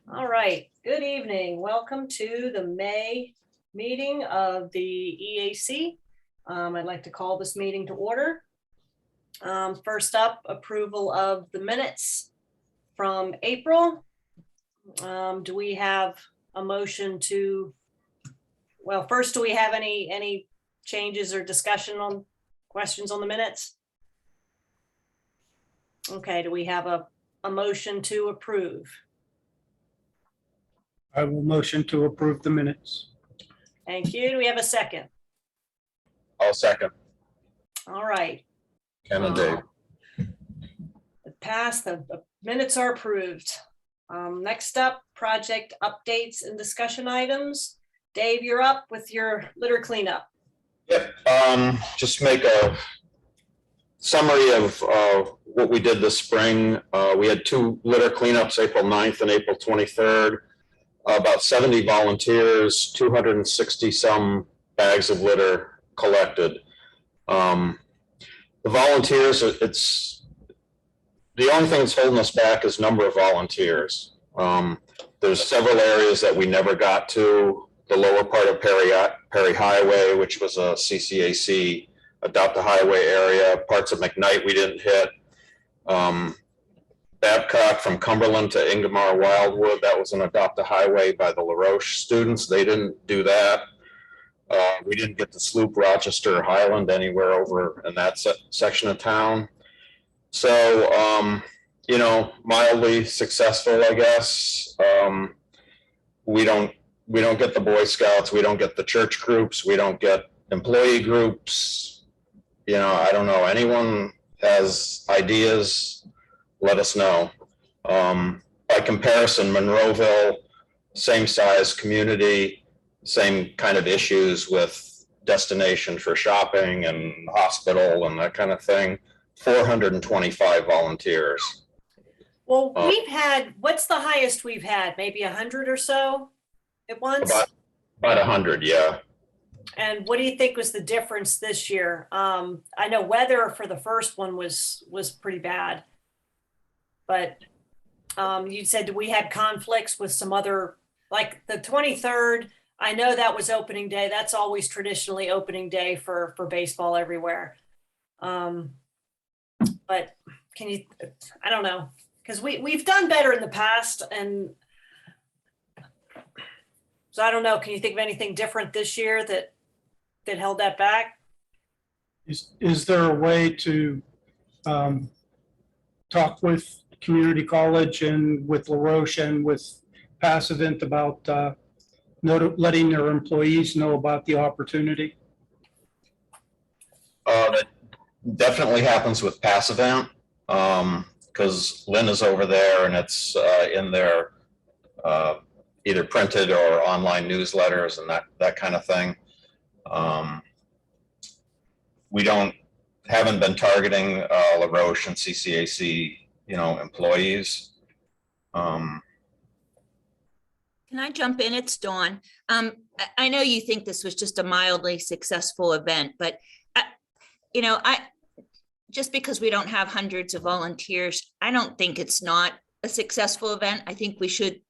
All right, good evening. Welcome to the May meeting of the EAC. I'd like to call this meeting to order. First up, approval of the minutes from April. Do we have a motion to, well, first, do we have any changes or discussion on questions on the minutes? Okay, do we have a motion to approve? I will motion to approve the minutes. Thank you. Do we have a second? I'll second. All right. Ken and Dave. The minutes are approved. Next up, project updates and discussion items. Dave, you're up with your litter cleanup. Yep. Just make a summary of what we did this spring. We had two litter cleanups, April 9th and April 23rd. About 70 volunteers, 260 some bags of litter collected. The volunteers, the only thing that's holding us back is number of volunteers. There's several areas that we never got to. The lower part of Perry Highway, which was a CCAC Adopt a Highway area, parts of McKnight we didn't hit. Babcock from Cumberland to Ingomar Wildwood, that was an Adopt a Highway by the LaRoche students. They didn't do that. We didn't get to Sloop, Rochester, Highland, anywhere over in that section of town. So, mildly successful, I guess. We don't get the Boy Scouts, we don't get the church groups, we don't get employee groups. I don't know. Anyone has ideas, let us know. By comparison, Monroeville, same size community, same kind of issues with destination for shopping and hospital and that kind of thing. 425 volunteers. Well, we've had, what's the highest we've had? Maybe 100 or so at once? About 100, yeah. And what do you think was the difference this year? I know weather for the first one was pretty bad. But you said we had conflicts with some other, like the 23rd. I know that was opening day. That's always traditionally opening day for baseball everywhere. But can you, I don't know, because we've done better in the past. And so I don't know, can you think of anything different this year that held that back? Is there a way to talk with community college and with LaRoche and with Passivant about letting their employees know about the opportunity? That definitely happens with Passivant, because Lynn is over there and it's in their either printed or online newsletters and that kind of thing. We haven't been targeting LaRoche and CCAC employees. Can I jump in? It's Dawn. I know you think this was just a mildly successful event, but just because we don't have hundreds of volunteers, I don't think it's not a successful event. I think we should,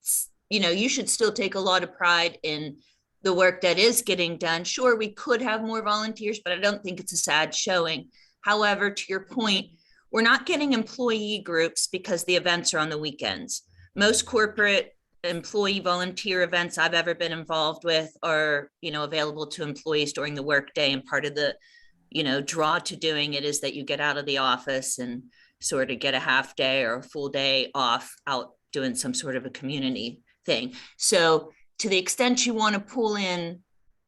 you should still take a lot of pride in the work that is getting done. Sure, we could have more volunteers, but I don't think it's a sad showing. However, to your point, we're not getting employee groups because the events are on the weekends. Most corporate employee volunteer events I've ever been involved with are, available to employees during the workday. And part of the, draw to doing it is that you get out of the office and sort of get a half day or a full day off out doing some sort of a community thing. So to the extent you want to pull in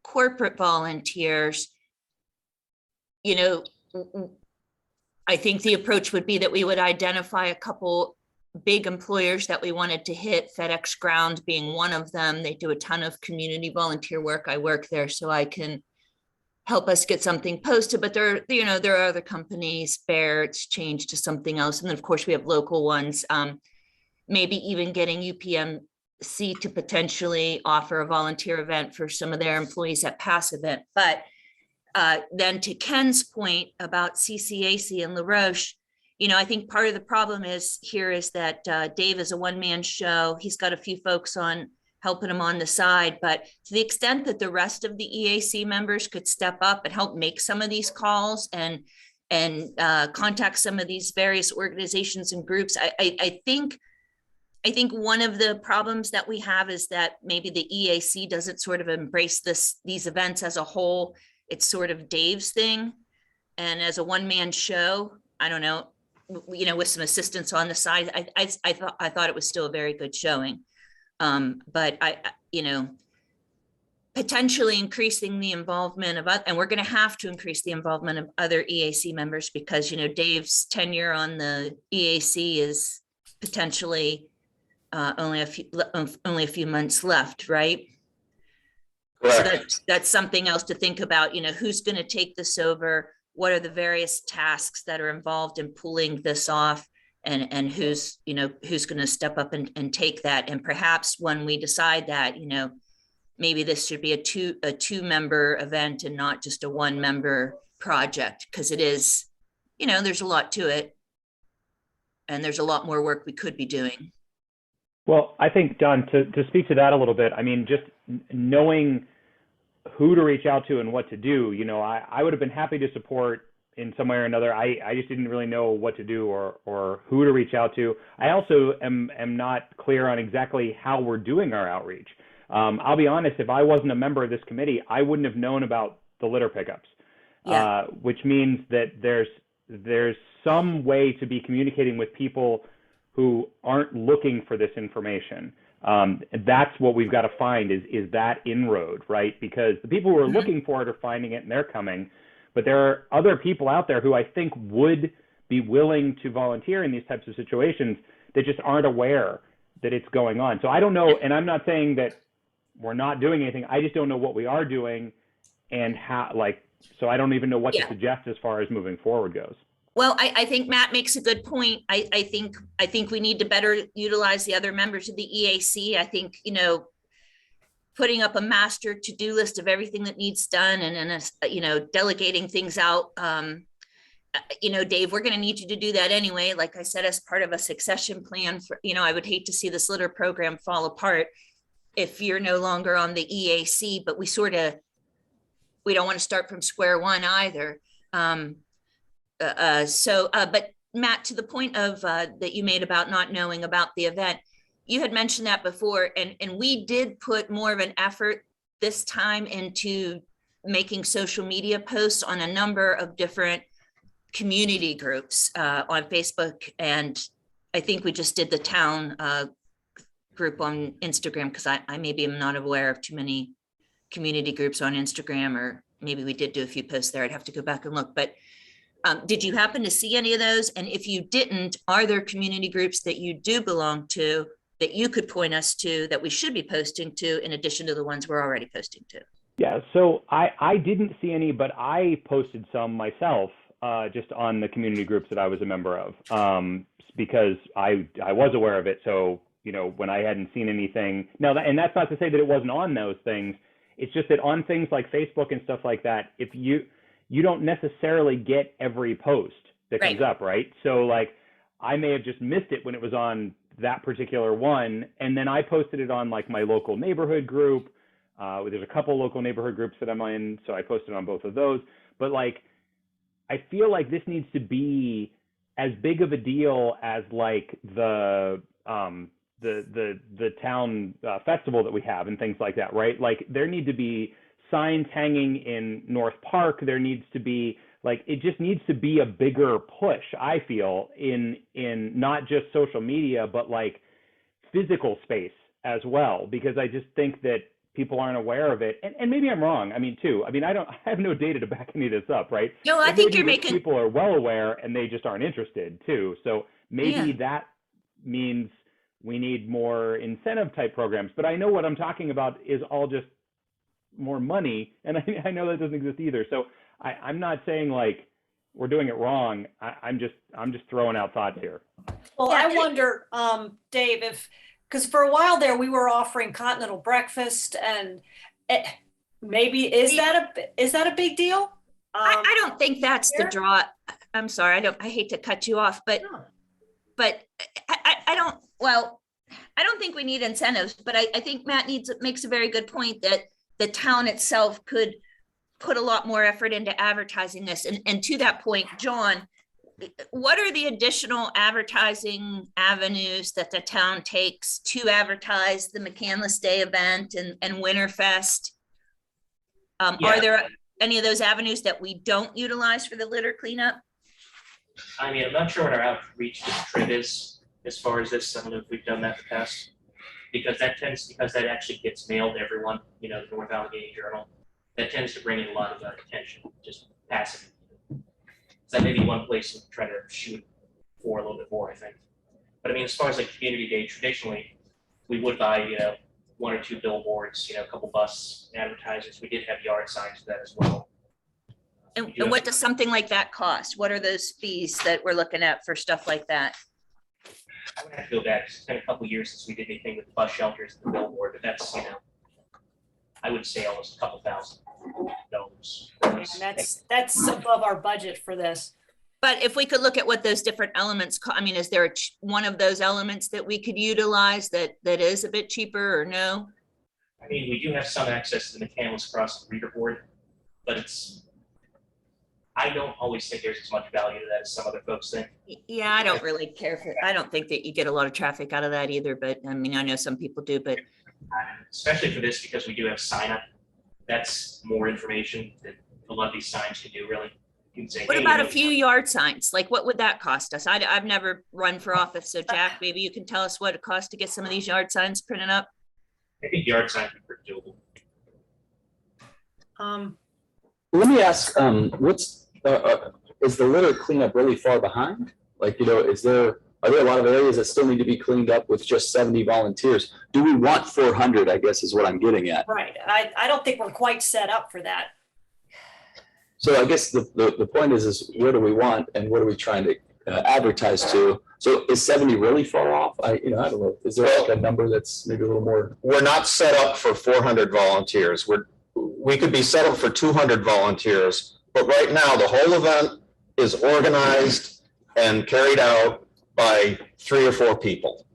corporate volunteers, I think the approach would be that we would identify a couple big employers that we wanted to hit, FedEx Ground being one of them. They do a ton of community volunteer work. I work there, so I can help us get something posted, but there are other companies. Bear, it's changed to something else. And then of course we have local ones, maybe even getting UPMC to potentially offer a volunteer event for some of their employees at Passivant. But then to Ken's point about CCAC and LaRoche, I think part of the problem is that Dave is a one-man show. He's got a few folks on helping him on the side, but to the extent that the rest of the EAC members could step up and help make some of these calls and contact some of these various organizations and groups, I think one of the problems that we have is that maybe the EAC doesn't sort of embrace these events as a whole. It's sort of Dave's thing, and as a one-man show, I don't know, with some assistance on the side, I thought it was still a very good showing. But potentially increasing the involvement of, and we're going to have to increase the involvement of other EAC members because, Dave's tenure on the EAC is potentially only a few months left, right? Correct. So that's something else to think about, who's going to take this over? What are the various tasks that are involved in pulling this off? And who's going to step up and take that? And perhaps when we decide that, maybe this should be a two-member event and not just a one-member project, because it is, there's a lot to it. And there's a lot more work we could be doing. Well, I think, Don, to speak to that a little bit, I mean, just knowing who to reach out to and what to do, I would have been happy to support in some way or another. I just didn't really know what to do or who to reach out to. I also am not clear on exactly how we're doing our outreach. I'll be honest, if I wasn't a member of this committee, I wouldn't have known about the litter pickups, which means that there's some way to be communicating with people who aren't looking for this information. That's what we've got to find is that inroad, right? Because the people who are looking for it are finding it and they're coming. But there are other people out there who I think would be willing to volunteer in these types of situations that just aren't aware that it's going on. So I don't know, and I'm not saying that we're not doing anything. I just don't know what we are doing and how, so I don't even know what to suggest as far as moving forward goes. Well, I think Matt makes a good point. I think we need to better utilize the other members of the EAC. I think, putting up a master to-do list of everything that needs done and delegating things out. Dave, we're going to need you to do that anyway. Like I said, as part of a succession plan for, I would hate to see this litter program fall apart if you're no longer on the EAC, but we don't want to start from square one either. But Matt, to the point of that you made about not knowing about the event, you had mentioned that before, and we did put more of an effort this time into making social media posts on a number of different community groups on Facebook, and I think we just did the town group on Instagram, because I maybe am not aware of too many community groups on Instagram, or maybe we did do a few posts there. I'd have to go back and look, but did you happen to see any of those? And if you didn't, are there community groups that you do belong to that you could point us to that we should be posting to in addition to the ones we're already posting to? Yeah, so I didn't see any, but I posted some myself just on the community groups that I was a member of because I was aware of it. So, when I hadn't seen anything. Now, and that's not to say that it wasn't on those things. It's just that on things like Facebook and stuff like that, if you don't necessarily get every post that comes up, right? So I may have just missed it when it was on that particular one. And then I posted it on my local neighborhood group. There's a couple local neighborhood groups that I'm in. So I posted on both of those. But I feel like this needs to be as big of a deal as the town festival that we have and things like that, right? There need to be signs hanging in North Park. There needs to be it just needs to be a bigger push, I feel, in not just social media, but physical space as well, because I just think that people aren't aware of it. And maybe I'm wrong. I have no data to back any of this up, right? No, I think you're making, people are well aware and they just aren't interested too. So maybe that means we need more incentive type programs, but I know what I'm talking about is all just more money. And I know that doesn't exist either. So I'm not saying we're doing it wrong. I'm just throwing out thoughts here. Well, I wonder, Dave, because for a while there we were offering continental breakfast, and maybe is that a big deal? I don't think that's the Here? draw. I'm sorry, I hate to cut you off, but I don't, well, I don't think we need incentives, but I think Matt makes a very good point that the town itself could put a lot more effort into advertising this. And to that point, John, what are the additional advertising avenues that the town takes to advertise the McCandless Day event and Winterfest? Are there any of those avenues that we don't utilize for the litter cleanup? I mean, I'm not sure what our outreach to the trip is as far as this. I don't know if we've done that in the past. Because that actually gets mailed to everyone, you know, the North Allegheny Journal. That tends to bring in a lot of attention, just passive. So that may be one place to try to shoot for a little bit more, I think. But I mean, as far as like Community Day, traditionally, we would buy, you know, 1 or 2 billboards, you know, a couple bus advertisers. We did have yard signs for that as well. And what does something like that cost? What are those fees that we're looking at for stuff like that? I would have to go back. It's been a couple of years since we did anything with the bus shelters and the billboard, but that's, you know, I would say almost a couple $1,000. And that's above our budget for this. But if we could look at what those different elements, I mean, is there one of those elements that we could utilize that is a bit cheaper or no? I mean, we do have some access to the McCandless Cross reader board, but I don't always think there's as much value to that as some other folks think. Yeah, I don't really care for, I don't think that you get a lot of traffic out of that either, but I mean, I know some people do, but. Especially for this, because we do have sign up. That's more information that a lot of these signs can do, really. You can say, What hey, about you a know, few yard signs? Like what would that cost us? I've never run for office, so Jack, maybe you can tell us what it costs to get some of these yard signs printed up? I think yard signs are pretty doable. Let me ask, is the litter cleanup really far behind? Like, you know, are there a lot of areas that still need to be cleaned up with just 70 volunteers? Do we want 400, I guess is what I'm getting at. Right. I don't think we're quite set up for that. So I guess the point is what do we want and what are we trying to advertise to? So is 70 really far off? I don't know. Is there like a number that's maybe a little more? We're not set up for 400 volunteers. We could be set up for 200 volunteers, but right now the whole event is organized and carried out by 3 or 4 people.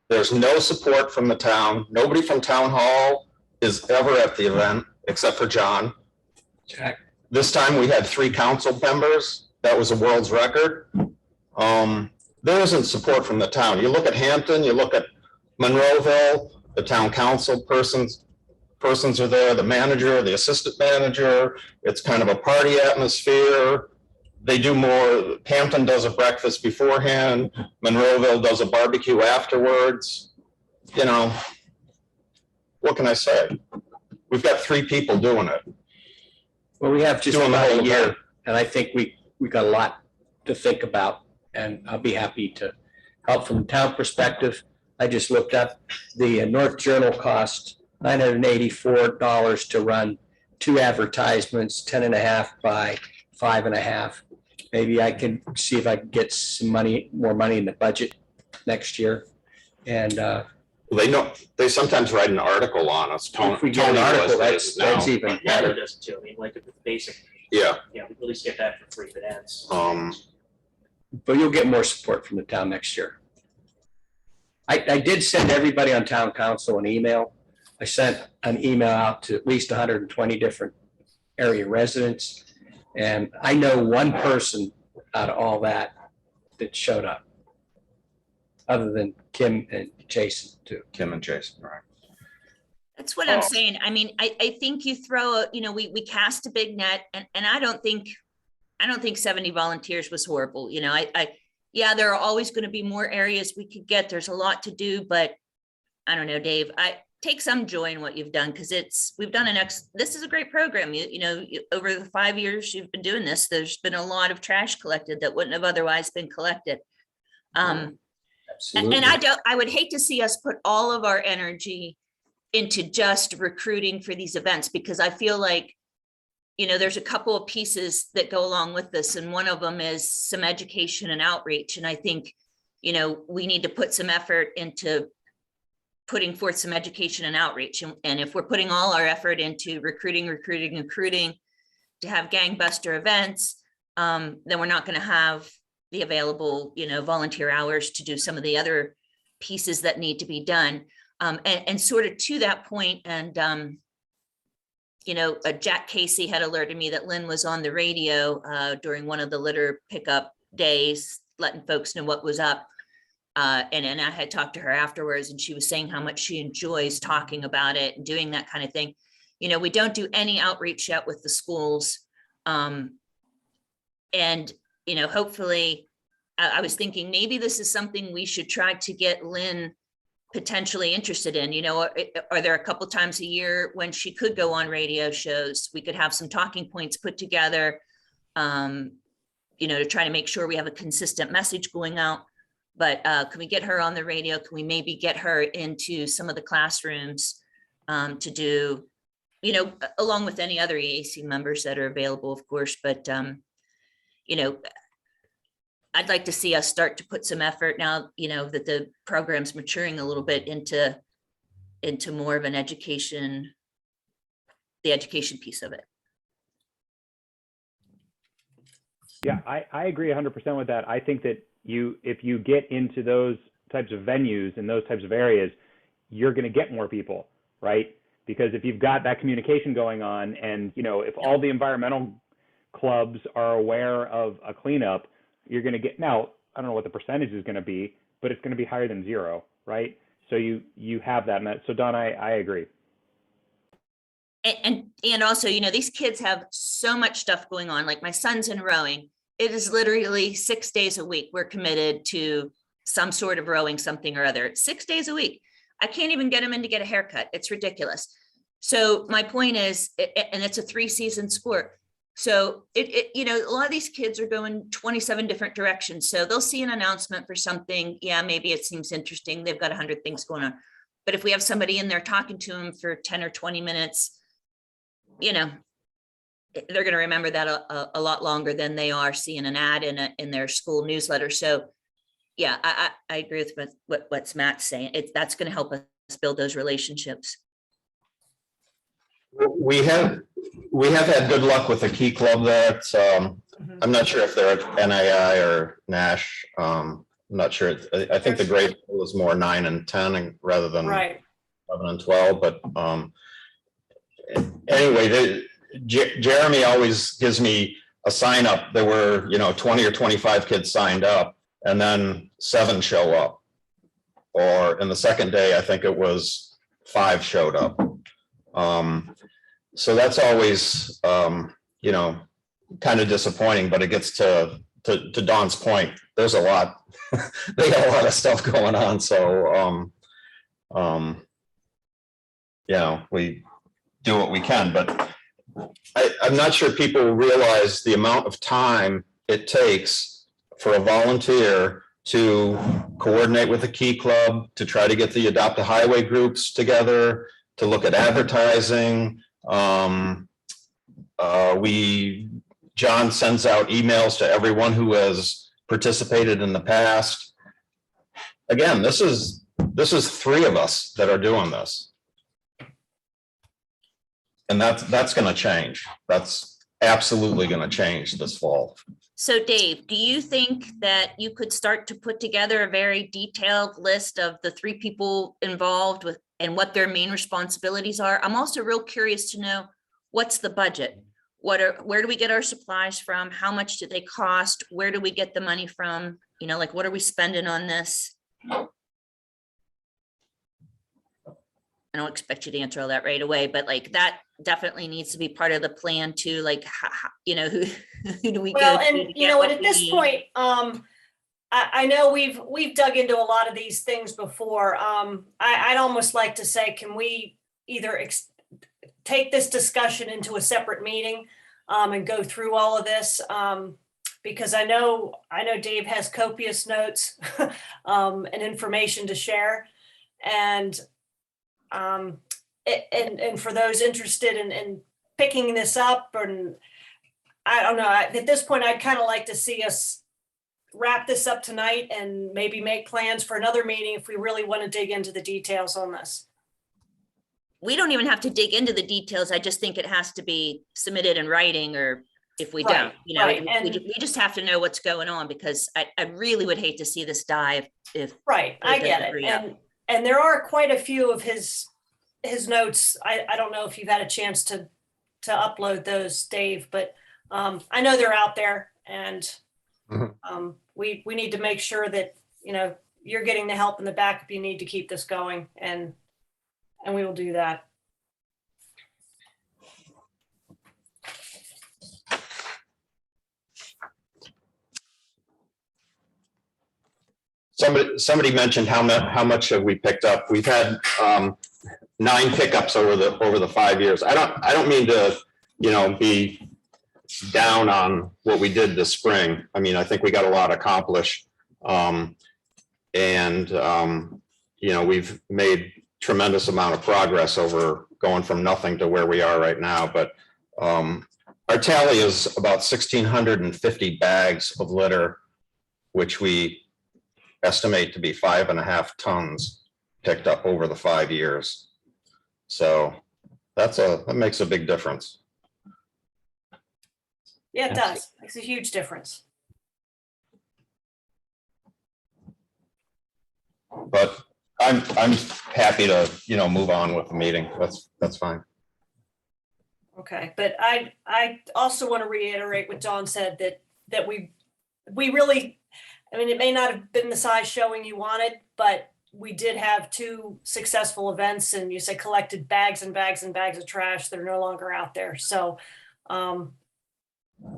There's no support from the town. Nobody from town hall is ever at the event except for John. Jack. This time we had 3 council members. That was a world's record. There isn't support from the town. You look at Hampton, you look at Monroeville, the town council persons are there, the manager, the assistant manager. It's kind of a party atmosphere. They do more. Hampton does a breakfast beforehand. Monroeville does a barbecue afterwards. You know, what can I say? We've got 3 people doing it. Well, we have just Doing the about whole a year, event. and I think we got a lot to think about, and I'll be happy to help from a town perspective. I just looked up the North Journal cost $984 to run 2 advertisements, 10.5 by 5.5. Maybe I can see if I can get some more money in the budget next year. And They sometimes write an article on us. if we get an Tony article, does that's now. even Natalie better. does it too. I mean, like the basic, Yeah. we at least get that for free if it ends. But you'll get more support from the town next year. I did send everybody on town council an email. I sent an email out to at least 120 different area residents. And I know one person out of all that showed up, other than Kim and Jason too. Kim and Jason, right? That's what I'm saying. I mean, I think you throw, we cast a big net and I don't think 70 volunteers was horrible. Yeah, there are always going to be more areas we could get. There's a lot to do, but I don't know, Dave, I take some joy in what you've done because we've done this is a great program. Over the 5 years you've been doing this, there's been a lot of trash collected that wouldn't have otherwise been collected. Absolutely. And I would hate to see us put all of our energy into just recruiting for these events because I feel like, there's a couple of pieces that go along with this. And one of them is some education and outreach. And I think, we need to put some effort into putting forth some education and outreach. And if we're putting all our effort into recruiting, to have gangbuster events, then we're not going to have the available, volunteer hours to do some of the other pieces that need to be done. And sort of to that point, and Jack Casey had alerted me that Lynn was on the radio during one of the litter pickup days, letting folks know what was up. And I had talked to her afterwards, and she was saying how much she enjoys talking about it and doing that kind of thing. We don't do any outreach yet with the schools. And, hopefully, I was thinking maybe this is something we should try to get Lynn potentially interested in. Are there a couple times a year when she could go on radio shows? We could have some talking points put together, to try to make sure we have a consistent message going out. But can we get her on the radio? Can we maybe get her into some of the classrooms to do, along with any other EAC members that are available, of course, but, I'd like to see us start to put some effort now, that the program's maturing a little bit into more of an education, the education piece of it. Yeah, I agree 100% with that. I think that if you get into those types of venues and those types of areas, you're going to get more people, right? Because if you've got that communication going on, and if all the environmental clubs are aware of a cleanup, you're going to get, now I don't know what the percentage is going to be, but it's going to be higher than zero, right? So you have that. So Don, I agree. And also, these kids have so much stuff going on. Like my son's in rowing. It is literally 6 days a week. We're committed to some sort of rowing, something or other. 6 days a week. I can't even get him in to get a haircut. It's ridiculous. So my point is, and it's a 3-season sport. So a lot of these kids are going 27 different directions. So they'll see an announcement for something. Yeah, maybe it seems interesting. They've got 100 things going on. But if we have somebody in there talking to them for 10 or 20 minutes, they're going to remember that a lot longer than they are seeing an ad in their school newsletter. So yeah, I agree with what's Matt's saying. That's going to help us build those relationships. We have had good luck with the Key Club that I'm not sure if they're at NAI or Nash. I'm not sure. I think the grade was more 9 and 10 rather than 11 and 12. But anyway, Jeremy always gives me a sign up. There were 20 or 25 kids signed up, and then 7 show up. Or in the second day, I think it was 5 showed up. So that's always, kind of disappointing, but it gets to Dawn's point. There's a lot, they got a lot of stuff going on. So, we do what we can, but I'm not sure people realize the amount of time it takes for a volunteer to coordinate with the Key Club, to try to get the Adopt a Highway groups together, to look at advertising. John sends out emails to everyone who has participated in the past. Again, this is 3 of us that are doing this. And that's going to change. That's absolutely going to change this fall. So Dave, do you think that you could start to put together a very detailed list of the 3 people involved with and what their main responsibilities are? I'm also real curious to know, what's the budget? Where do we get our supplies from? How much do they cost? Where do we get the money from? What are we spending on this? I don't expect you to answer all that right away, but that definitely needs to be part of the plan too. Who do we Well, go and to at this point, I know we've dug into a lot of these things before. I'd almost like to say, can we either take this discussion into a separate meeting and go through all of this? Because I know Dave has copious notes and information to share, and for those interested in picking this up, and I don't know, at this point, I'd kind of like to see us wrap this up tonight and maybe make plans for another meeting if we really want to dig into the details on this. we don't even have to dig into the details. I just think it has to be submitted in writing, or if we don't, Right, we and- just have to know what's going on, because I really would hate to see this die if Right, I it get doesn't it. hurry up. And there are quite a few of his notes. I don't know if you've had a chance to upload those, Dave, but I know they're out there, and Mhm. we need to make sure that, you're getting the help in the back if you need to keep this going, and we will do that. Somebody mentioned how much have we picked up? We've had 9 pickups over the 5 years. I don't mean to, be down on what we did this spring. I mean, I think we got a lot accomplished. We've made tremendous amount of progress over going from nothing to where we are right now. But our tally is about 1,650 bags of litter, which we estimate to be 5.5 tons picked up over the 5 years. So that makes a big difference. Yeah, it does. Makes a huge difference. But I'm happy to, move on with the meeting. That's fine. Okay, but I also want to reiterate what John said, that we really, I mean, it may not have been the size showing you wanted, but we did have 2 successful events, and you said collected bags and bags and bags of trash that are no longer out there. So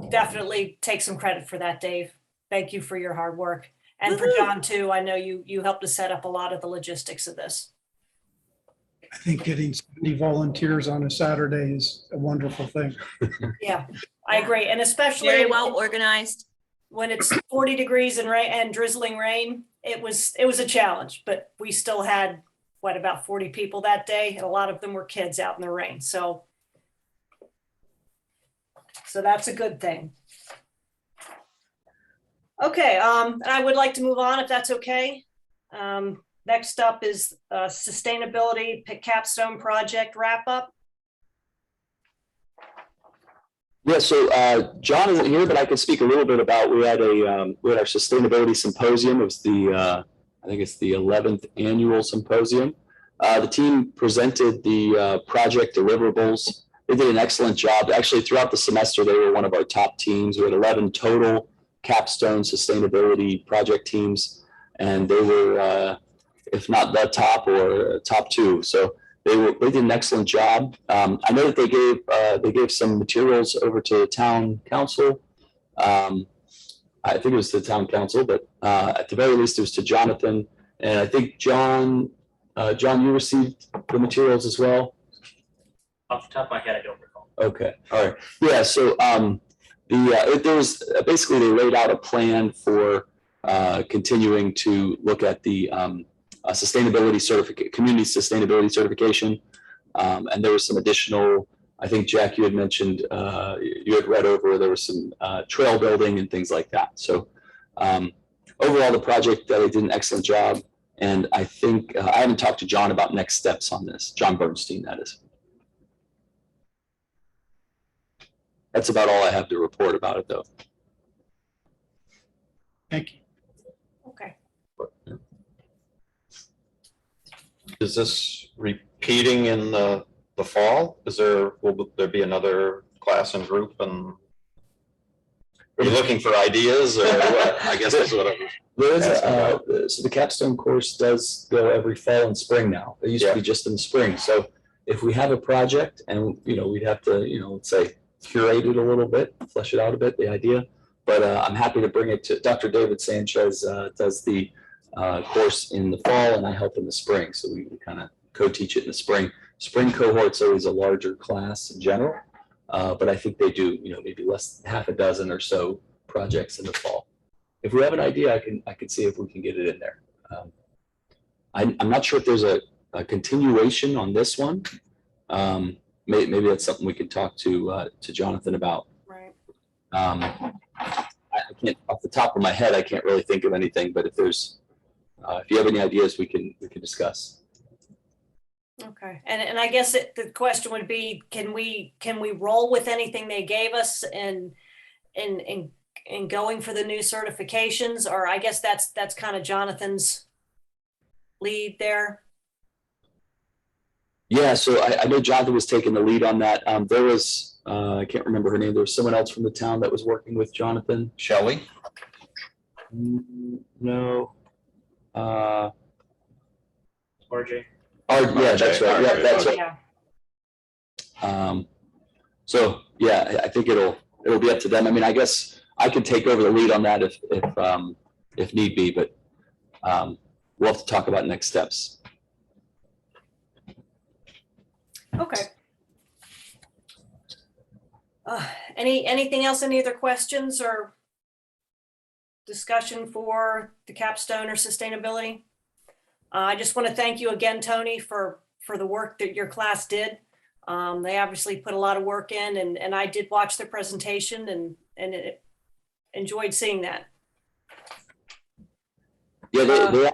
definitely take some credit for that, Dave. Thank you for your hard work. And for John too, I know you helped to set up a lot of the logistics of this. I think getting 70 volunteers on a Saturday is a wonderful thing. Yeah, I agree. And especially Very well organized. when it's 40 degrees and rain and drizzling rain, it was a challenge, but we still had about 40 people that day, and a lot of them were kids out in the rain. So that's a good thing. Okay, and I would like to move on if that's okay. Next up is sustainability Capstone Project wrap up. Yeah, so John isn't here, but I can speak a little bit about, we had our sustainability symposium. It was I think it's the 11th annual symposium. The team presented the project deliverables. They did an excellent job. Actually, throughout the semester, they were one of our top teams. We had 11 total Capstone sustainability project teams, and they were, if not the top, or top 2. So they did an excellent job. I know that they gave some materials over to town council. I think it was to the town council, but at the very least it was to Jonathan. And I think John, you received the materials as well. Off the top of my head, I don't recall. Okay, all right. Yeah, so there was basically, they laid out a plan for continuing to look at the sustainability certificate, community sustainability certification. And there was some additional, I think Jack, you had mentioned, you had read over, there was some trail building and things like that. So overall, the project, they did an excellent job. And I think, I haven't talked to John about next steps on this, John Bernstein, that is. That's about all I have to report about it, though. Thank you. Okay. Is this repeating in the fall? Will there be another class and group, and are you looking for ideas, or what? I guess that's what I'm. So the capstone course does go every fall and spring now. It used to be just in the spring. So if we have a project, and we'd have to, let's say, curate it a little bit, flesh it out a bit, the idea. But I'm happy to bring it to Dr. David Sanchez. Does the course in the fall, and I help in the spring. So we kind of co-teach it in the spring. Spring cohort's always a larger class in general, but I think they do, maybe less than half a dozen or so projects in the fall. If we have an idea, I can see if we can get it in there. I'm not sure if there's a continuation on this one. Maybe that's something we could talk to Jonathan about. Right. I can't, off the top of my head, I can't really think of anything. But if you have any ideas, we can discuss. Okay, and I guess the question would be, can we roll with anything they gave us in going for the new certifications? Or I guess that's kind of Jonathan's lead there. Yeah, so I know Jonathan was taking the lead on that. There was, I can't remember her name. There was someone else from the town that was working with Jonathan. Shelley? No. RJ. Oh, yeah, that's right. Yeah, that's right. Yeah. So yeah, I think it'll be up to them. I mean, I guess I could take over the lead on that if need be, but we'll have to talk about next steps. Okay. Anything else? Any other questions or discussion for the capstone or sustainability? I just want to thank you again, Tony, for the work that your class did. They obviously put a lot of work in, and I did watch the presentation and enjoyed seeing that. Yeah, they did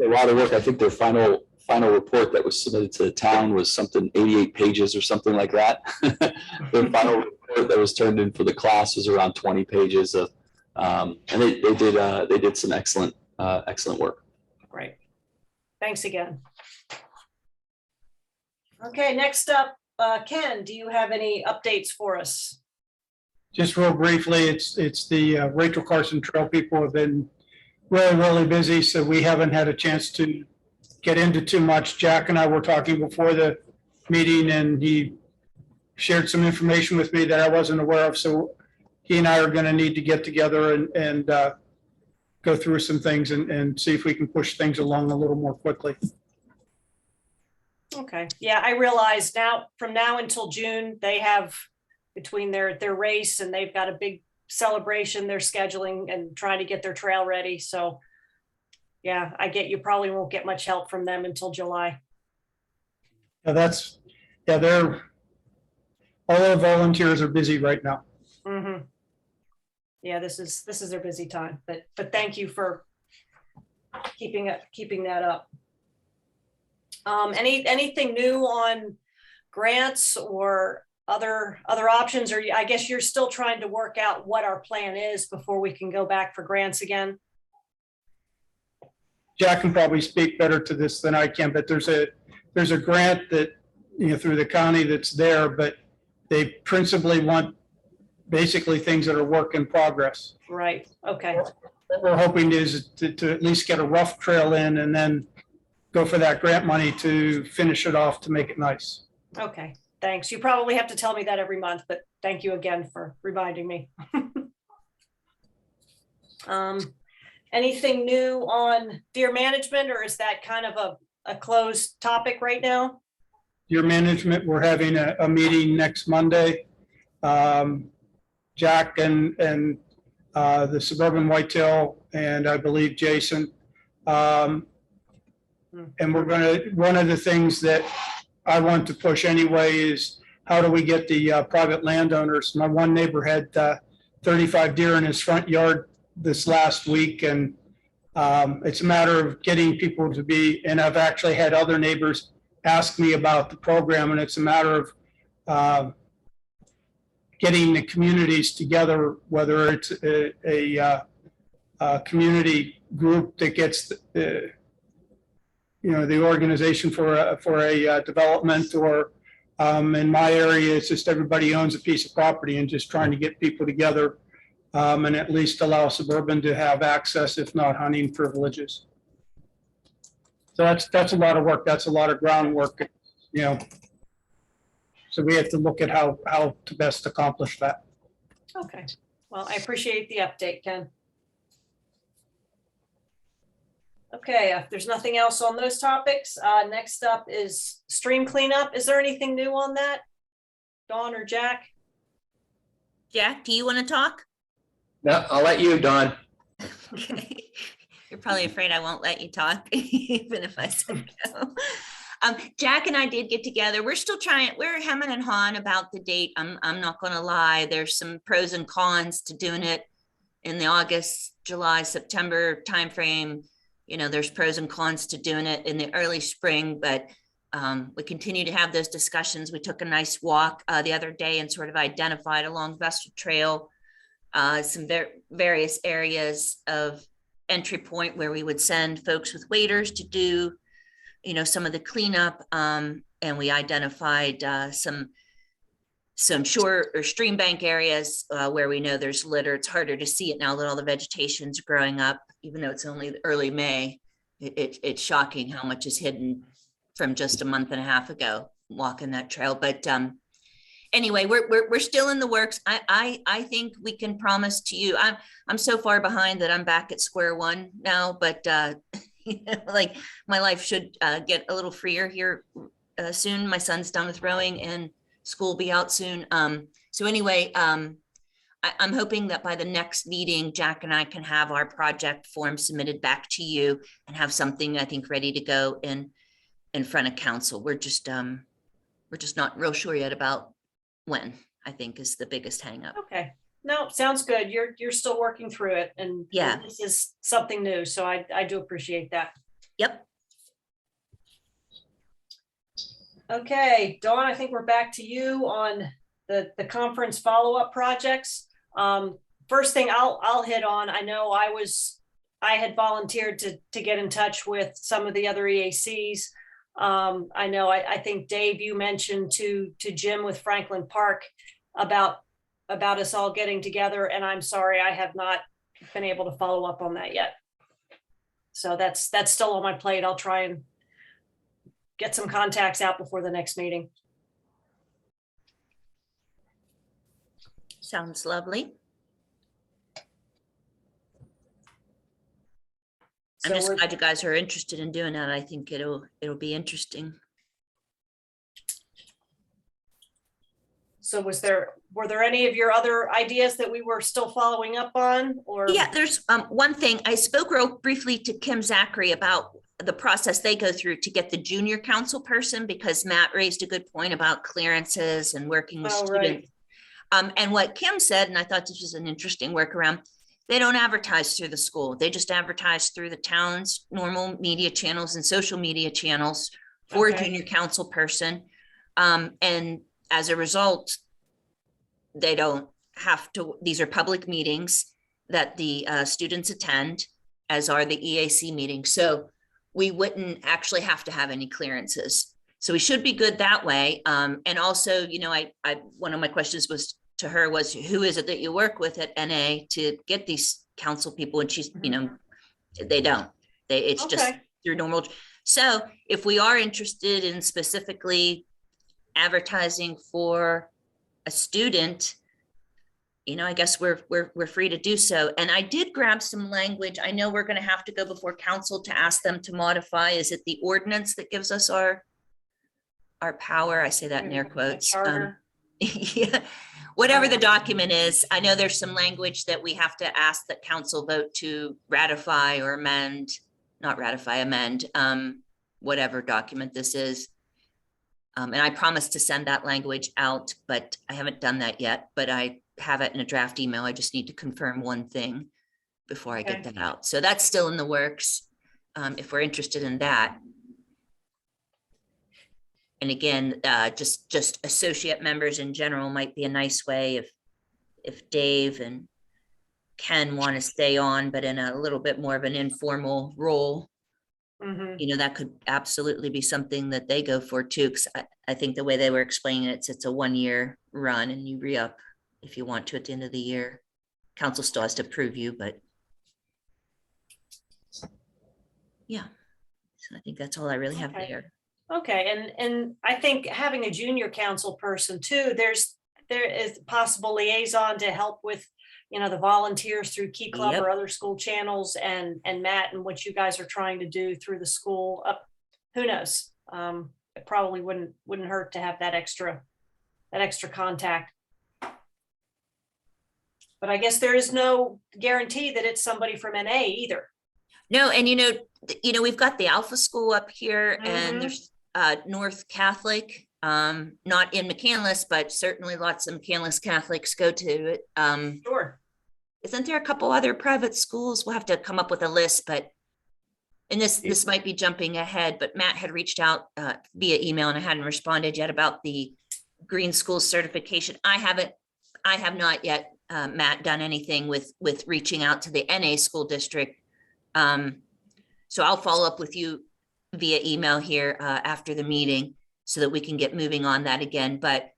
a lot of work. I think their final report that was submitted to the town was something 88 pages or something like that. Their final report that was turned in for the class was around 20 pages of, and they did some excellent work. Great. Thanks again. Okay, next up, Ken, do you have any updates for us? Just real briefly, it's the Rachel Carson Trail people have been really busy, so we haven't had a chance to get into too much. Jack and I were talking before the meeting, and he shared some information with me that I wasn't aware of. So he and I are going to need to get together and go through some things and see if we can push things along a little more quickly. Okay, yeah, I realize now from now until June, they have between their race and they've got a big celebration they're scheduling and trying to get their trail ready. So yeah, I get you probably won't get much help from them until July. They're all our volunteers are busy right now. Mm-hmm. Yeah, this is their busy time, but thank you for keeping that up. Anything new on grants or other options, or I guess you're still trying to work out what our plan is before we can go back for grants again? Jack can probably speak better to this than I can, but there's a grant that, through the county that's there, but they principally want basically things that are work in progress. Right, okay. What we're hoping is to at least get a rough trail in and then go for that grant money to finish it off to make it nice. Okay, thanks. You probably have to tell me that every month, but thank you again for reminding me. Anything new on deer management, or is that kind of a closed topic right now? Deer management, we're having a meeting next Monday. Jack and the Suburban Whitetail, and I believe Jason. And one of the things that I want to push anyway is how do we get the private landowners? My one neighbor had 35 deer in his front yard this last week, and it's a matter of getting people to be, and I've actually had other neighbors ask me about the program, and it's a matter of getting the communities together, whether it's a community group that gets the organization for a development, or in my area, it's just everybody owns a piece of property and just trying to get people together and at least allow Suburban to have access, if not hunting privileges. So that's a lot of work. That's a lot of groundwork, So we have to look at how to best accomplish that. Okay, well, I appreciate the update, Ken. Okay, if there's nothing else on those topics, next up is stream cleanup. Is there anything new on that, Dawn or Jack? Jack, do you want to talk? No, I'll let you, Dawn. Okay. You're probably afraid I won't let you talk, even if I said no. Jack and I did get together. We're still we're hemming and hawing about the date. I'm not going to lie. There's some pros and cons to doing it in the August, July, September timeframe. There's pros and cons to doing it in the early spring, but We continue to have those discussions. We took a nice walk the other day and sort of identified along Vestal Trail some various areas of entry point where we would send folks with waders to do, you know, some of the cleanup. And we identified some shore or stream bank areas where we know there's litter. It's harder to see it now that all the vegetation's growing up, even though it's only early May. It's shocking how much is hidden from just a month and a half ago walking that trail. But anyway, we're still in the works. I think we can promise to you. I'm so far behind that I'm back at square one now. But you know, like my life should get a little freer here soon. My son's done with rowing and school will be out soon. So anyway, I'm hoping that by the next meeting, Jack and I can have our project form submitted back to you and have something I think ready to go in front of council. We're just not real sure yet about when, I think is the biggest hang up. Okay, no, sounds good. You're still working through it, and Yeah. this is something new, so I do appreciate that. Yep. Okay, Dawn, I think we're back to you on the conference follow-up projects. First thing I'll hit on, I know I had volunteered to get in touch with some of the other EACs. I know, I think Dave, you mentioned to Jim with Franklin Park about us all getting together, and I'm sorry, I have not been able to follow up on that yet. So that's still on my plate. I'll try and get some contacts out before the next meeting. Sounds lovely. I'm So just we're- glad you guys are interested in doing that. I think it'll be interesting. So were there any of your other ideas that we were still following up on, or? Yeah, there's one thing. I spoke real briefly to Kim Zachary about the process they go through to get the junior council person, because Matt raised a good point about clearances and working with Oh, right. students. And what Kim said, and I thought this was an interesting workaround, they don't advertise through the school. They just advertise through the town's normal media channels and social media channels for a Okay. junior council person. And as a result, they don't have to, these are public meetings that the students attend, as are the EAC meetings. So we wouldn't actually have to have any clearances. So we should be good that way. And also, you know, I one of my questions was to her was, who is it that you work with at NA to get these council people? And she's, you know, they don't. It's just Okay. through normal. So if we are interested in specifically advertising for a student, you know, I guess we're free to do so. And I did grab some language. I know we're going to have to go before council to ask them to modify. Is it the ordinance that gives us our power? I say that in air The quotes. charter. Yeah, whatever the document is, I know there's some language that we have to ask that council vote to ratify or amend, not ratify, amend, whatever document this is. And I promised to send that language out, but I haven't done that yet, but I have it in a draft email. I just need to confirm one thing before I get Okay. that out. So that's still in the works, if we're interested in that. And again, just associate members in general might be a nice way if Dave and Ken want to stay on, but in a little bit more of an informal role. Mhm. You know, that could absolutely be something that they go for too. Cause I think the way they were explaining it, it's a 1-year run and you re-up if you want to at the end of the year. Council still has to approve you, but. Yeah, so I think that's all I really have Okay. there. Okay, and I think having a junior council person too, there is a possible liaison to help with, you know, the volunteers through Key Club Yep. or other school channels, and Matt and what you guys are trying to do through the school. Who knows? It probably wouldn't hurt to have that extra contact. But I guess there is no guarantee that it's somebody from NA either. No, and you know, we've got the Alpha School up here and Mhm. there's North Catholic, not in McCandless, but certainly lots of McCandless Catholics go to it. Sure. Isn't there a couple other private schools? We'll have to come up with a list, but And this might be jumping ahead, but Matt had reached out via email and I hadn't responded yet about the green school certification. I have not yet, Matt, done anything with reaching out to the NA school district. So I'll follow up with you via email here after the meeting so that we can get moving on that again. But,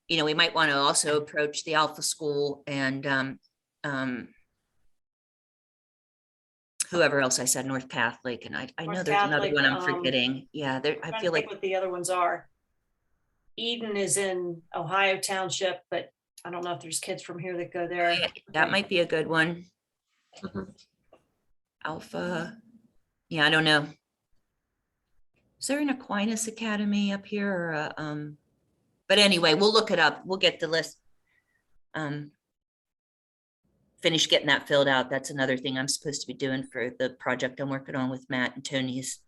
you know, we might want to also approach the Alpha School and whoever else I said, North Catholic, and I know North there's another Catholic, one I'm forgetting. Yeah, there, I Trying to feel think like, what the other ones are. Eden is in Ohio Township, but I don't know if there's kids from here that go there. that might be a good one. Mhm. Alpha, yeah, I don't know. Is there an Aquinas Academy up here or but anyway, we'll look it up. We'll get the list. Finish getting that filled out. That's another thing I'm supposed to be doing for the project I'm working on with Matt and Tony is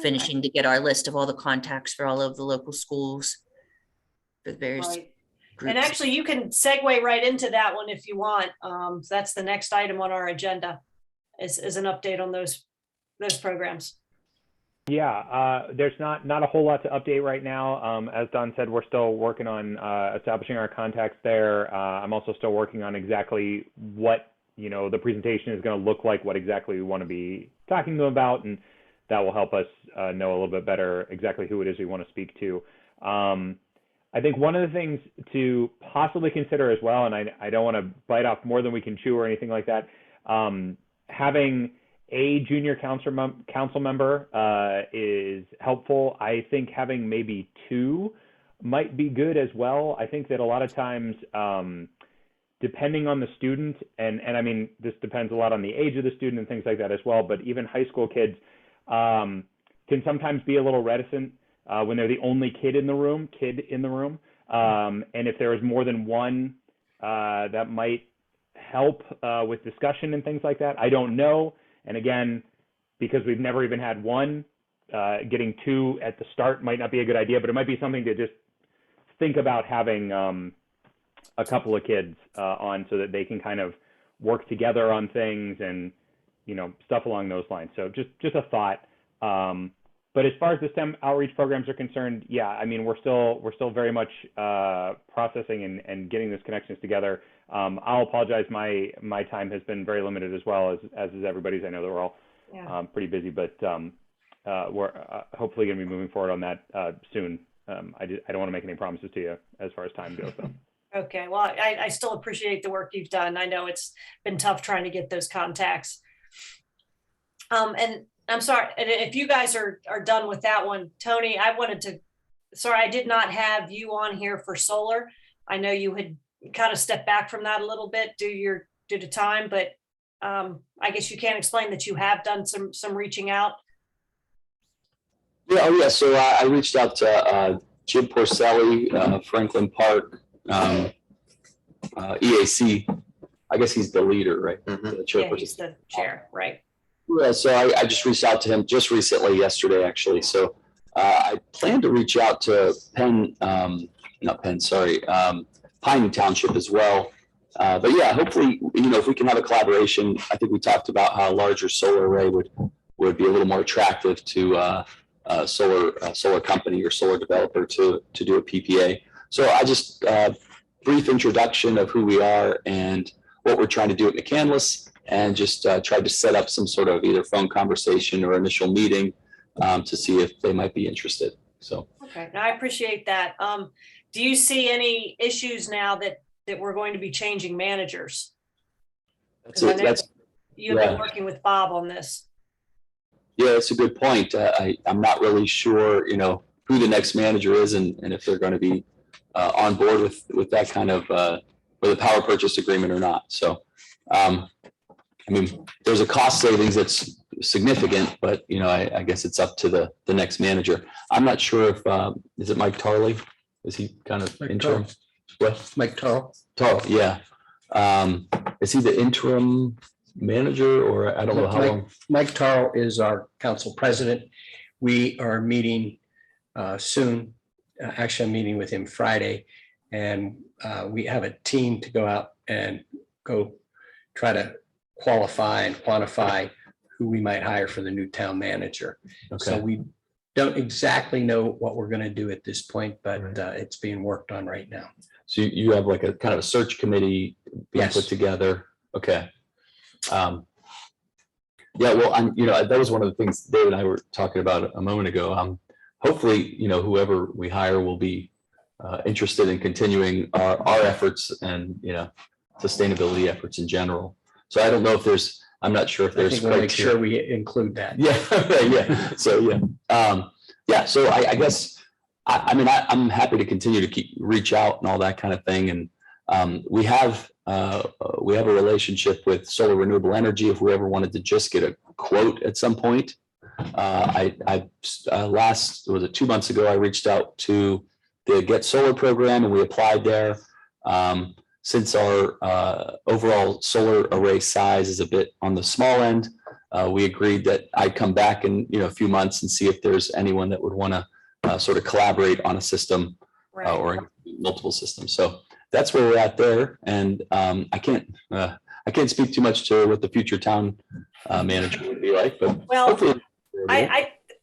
finishing to get our list of all the contacts for all of the local schools. For the various Right. groups. And actually, you can segue right into that one if you want. That's the next item on our agenda is an update on those programs. Yeah, there's not a whole lot to update right now. As Don said, we're still working on establishing our contacts there. I'm also still working on exactly what, you know, the presentation is going to look like, what exactly we want to be talking to them about, and that will help us know a little bit better exactly who it is we want to speak to. I think one of the things to possibly consider as well, and I don't want to bite off more than we can chew or anything like that, having a junior council member is helpful. I think having maybe two might be good as well. I think that a lot of times, depending on the student, and I mean, this depends a lot on the age of the student and things like that as well, but even high school kids can sometimes be a little reticent when they're the only kid in the room. And if there is more than one, that might help with discussion and things like that. I don't know. And again, because we've never even had one, getting two at the start might not be a good idea, but it might be something to just think about having a couple of kids on so that they can kind of work together on things and, you know, stuff along those lines. So just a thought. But as far as the STEM outreach programs are concerned, yeah, I mean, we're still very much processing and getting those connections together. I'll apologize. My time has been very limited as well as is everybody's. I know that we're all pretty busy, but we're hopefully going to be moving forward on that soon. I don't want to make any promises to you as far as time goes, though. Okay, well, I still appreciate the work you've done. I know it's been tough trying to get those contacts. And I'm sorry, and if you guys are done with that one, Tony, sorry, I did not have you on here for solar. I know you had kind of stepped back from that a little bit due to time, but I guess you can explain that you have done some reaching out. Yeah, oh yeah, so I reached out to Jim Porcelli, Franklin Park, EAC. I guess he's the leader, right? Mhm. The Yeah, chairperson. he's the chair, right? Yeah, so I just reached out to him just recently, yesterday, actually. So I plan to reach out to Pine Township as well. But yeah, hopefully, you know, if we can have a collaboration. I think we talked about how a larger solar array would be a little more attractive to a solar company or solar developer to do a PPA. So I just brief introduction of who we are and what we're trying to do at McCandless, and just tried to set up some sort of either phone conversation or initial meeting to see if they might be interested. So Okay, now I appreciate that. Do you see any issues now that we're going to be changing managers? that's 'Cause I it. know That's You've been yeah. working with Bob on this. Yeah, it's a good point. I'm not really sure, you know, who the next manager is and if they're going to be on board with that kind of with a power purchase agreement or not. So, I mean, there's a cost savings that's significant, but you know, I guess it's up to the next manager. I'm not sure if is it Mike Tarley? Is he kind of Mike interim? Tarl. What? Mike Tarl. Tarl, yeah. Is he the interim manager, or I don't know how long? Mike Tarl is our council president. We are meeting soon. Actually, I'm meeting with him Friday, and we have a team to go out and go try to qualify and quantify who we might hire for the new town manager. So Okay. we don't exactly know what we're going to do at this point, but it's being worked on right now. So you have like a kind of a search committee being Yes. put together. Okay. Yeah, well, that was one of the things Dave and I were talking about a moment ago. Hopefully, whoever we hire will be interested in continuing our efforts and, sustainability efforts in general. So I don't know if I'm not sure if I there's. think we'll make sure we include that. Yeah, right, yeah. So, yeah. So I guess, I'm happy to continue to reach out and all that kind of thing. And we have a relationship with Solar Renewable Energy. If we ever wanted to just get a quote at some point, was it 2 months ago, I reached out to the Get Solar program and we applied there. Since our overall solar array size is a bit on the small end, we agreed that I'd come back in a few months and see if there's anyone that would want to sort of collaborate on a system Right. or multiple systems. So that's where we're at there. And I can't speak too much to what the future town manager would be like, but Well, hopefully.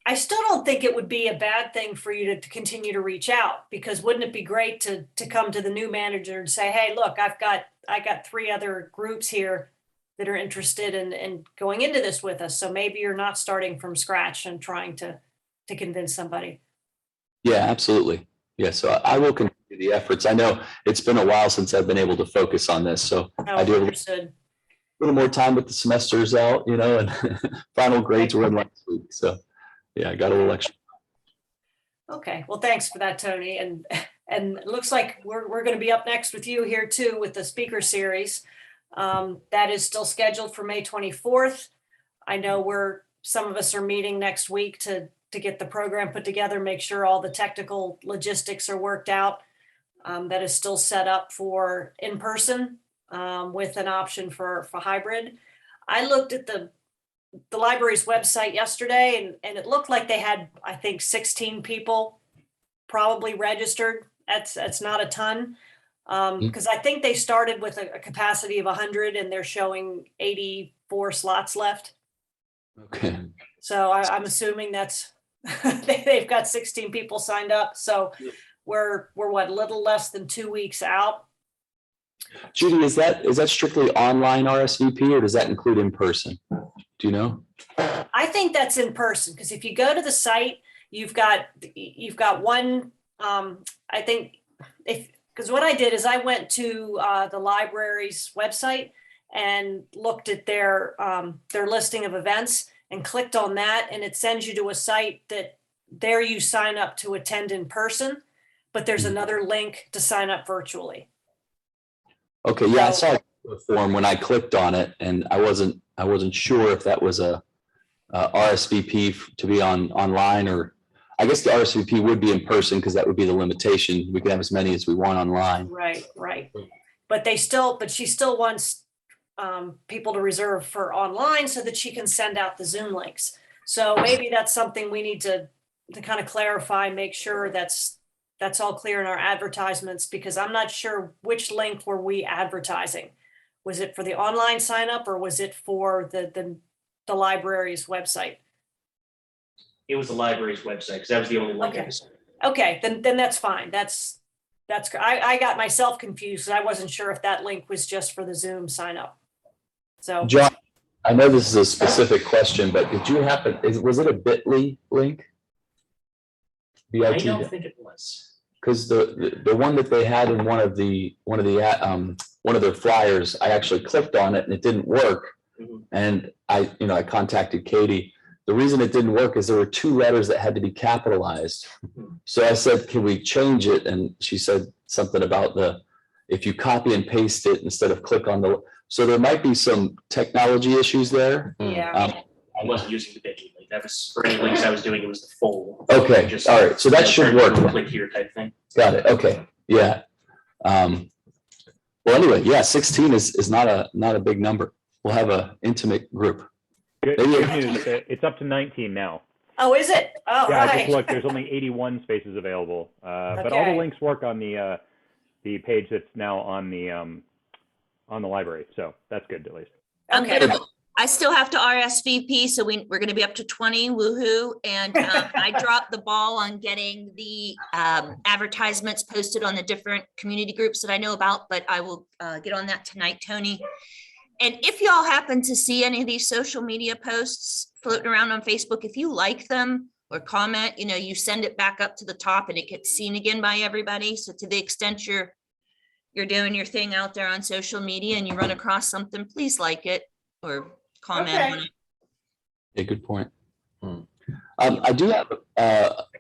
I still don't think it would be a bad thing for you to continue to reach out, because wouldn't it be great to come to the new manager and say, hey, look, I got 3 other groups here that are interested in going into this with us. So maybe you're not starting from scratch and trying to convince somebody. Yeah, absolutely. Yeah, so I will continue the efforts. I know it's been a while since I've been able to focus on this, so I do have Understood. a little more time with the semesters out, and final grades were in last week. So yeah, I got a little extra. Okay, well, thanks for that, Tony. And it looks like we're going to be up next with you here too with the speaker series. That is still scheduled for May 24th. I know some of us are meeting next week to get the program put together, make sure all the technical logistics are worked out. That is still set up for in-person with an option for hybrid. I looked at the library's website yesterday and it looked like they had, I think, 16 people probably registered. That's not a ton. Because I think they started with a capacity of 100 and they're showing 84 slots left. Okay. So I'm assuming that's they've got 16 people signed up. So we're what, a little less than 2 weeks out. Judy, is that strictly online RSVP or does that include in person? Do you know? I think that's in person, because if you go to the site, you've got one. I think because what I did is I went to the library's website and looked at their listing of events and clicked on that, and it sends you to a site that there you sign up to attend in person, but there's another link to sign up virtually. Okay, yeah, I saw the form when I clicked on it, and I wasn't sure if that was a RSVP to be online, or I guess the RSVP would be in person because that would be the limitation. We could have as many as we want online. Right. But she still wants people to reserve for online so that she can send out the Zoom links. So maybe that's something we need to kind of clarify, make sure that's all clear in our advertisements, because I'm not sure which link were we advertising. Was it for the online sign up or was it for the library's website? It was the library's website, because that was the only link. Okay. Okay, then that's fine. That's I got myself confused. I wasn't sure if that link was just for the Zoom sign up. So John, I know this is a specific question, but did you was it a bit.ly link? I don't think it was. Because the one that they had in one of their flyers, I actually clicked on it and it didn't work. Mm-hmm. And I contacted Katie. The reason it didn't work is there were 2 letters that had to be capitalized. Mm-hmm. So I said, can we change it? And she said something about if you copy and paste it instead of click on so there might be some technology issues there. yeah. I wasn't using the bit.ly link. That was for any links I was doing. It was the full. Okay. All right. So that should work. Click here type thing. Got it. Okay. Yeah. Well, anyway, yeah, 16 is not a big number. We'll have an intimate group. Good news. It's up to 19 now. Oh, is it? Oh, Yeah, I right. just looked. There's only 81 spaces available, but all Okay. the links work on the page that's now on the library. So that's good, at least. Okay. I still have to RSVP, so we're going to be up to 20, woohoo. And I dropped the ball on getting the advertisements posted on the different community groups that I know about, but I will get on that tonight, Tony. And if y'all happen to see any of these social media posts floating around on Facebook, if you like them or comment, you send it back up to the top and it gets seen again by everybody. So to the extent you're doing your thing out there on social media and you run across something, please like it or comment Okay. on it. Yeah, good point. I do have,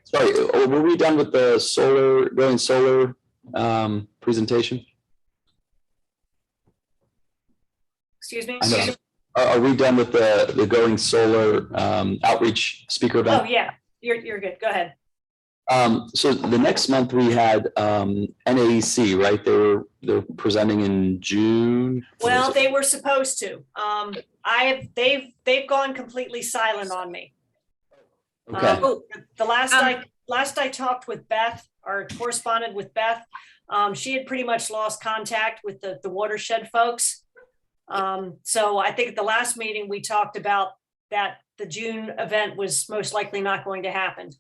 sorry, were we done with the going solar presentation? Excuse me? I know. Are we done with the going solar outreach speaker event? Oh, yeah, you're good. Go ahead. So the next month we had NAEC, right? They're presenting in June. Well, they were supposed to. They've gone completely silent on me. Okay. The last I talked with Beth, or corresponded with Beth, she had pretty much lost contact with the watershed folks. So I think at the last meeting we talked about that the June event was most likely not going to happen.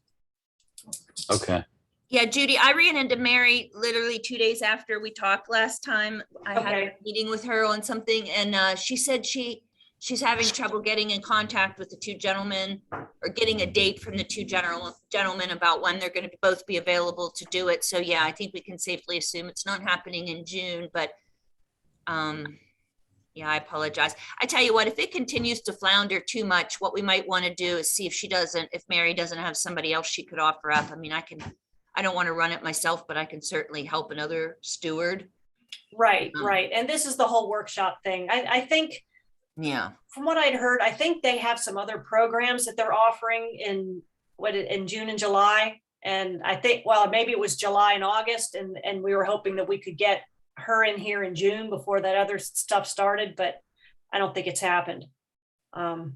Okay. Yeah, Judy, I ran into Mary literally 2 days after we talked last time. I had a meeting with her on something, and she said she's having trouble getting in contact with the two gentlemen or getting a date from the two gentlemen about when they're going to both be available to do it. So yeah, I think we can safely assume it's not happening in June, but yeah, I apologize. I tell you what, if it continues to flounder too much, what we might want to do is see if Mary doesn't have somebody else she could offer up. I mean, I don't want to run it myself, but I can certainly help another steward. Right. And this is the whole workshop thing. I think, yeah, from what I'd heard, I think they have some other programs that they're offering in June and July. And I think, well, maybe it was July and August, and we were hoping that we could get her in here in June before that other stuff started, but I don't think it's happened. And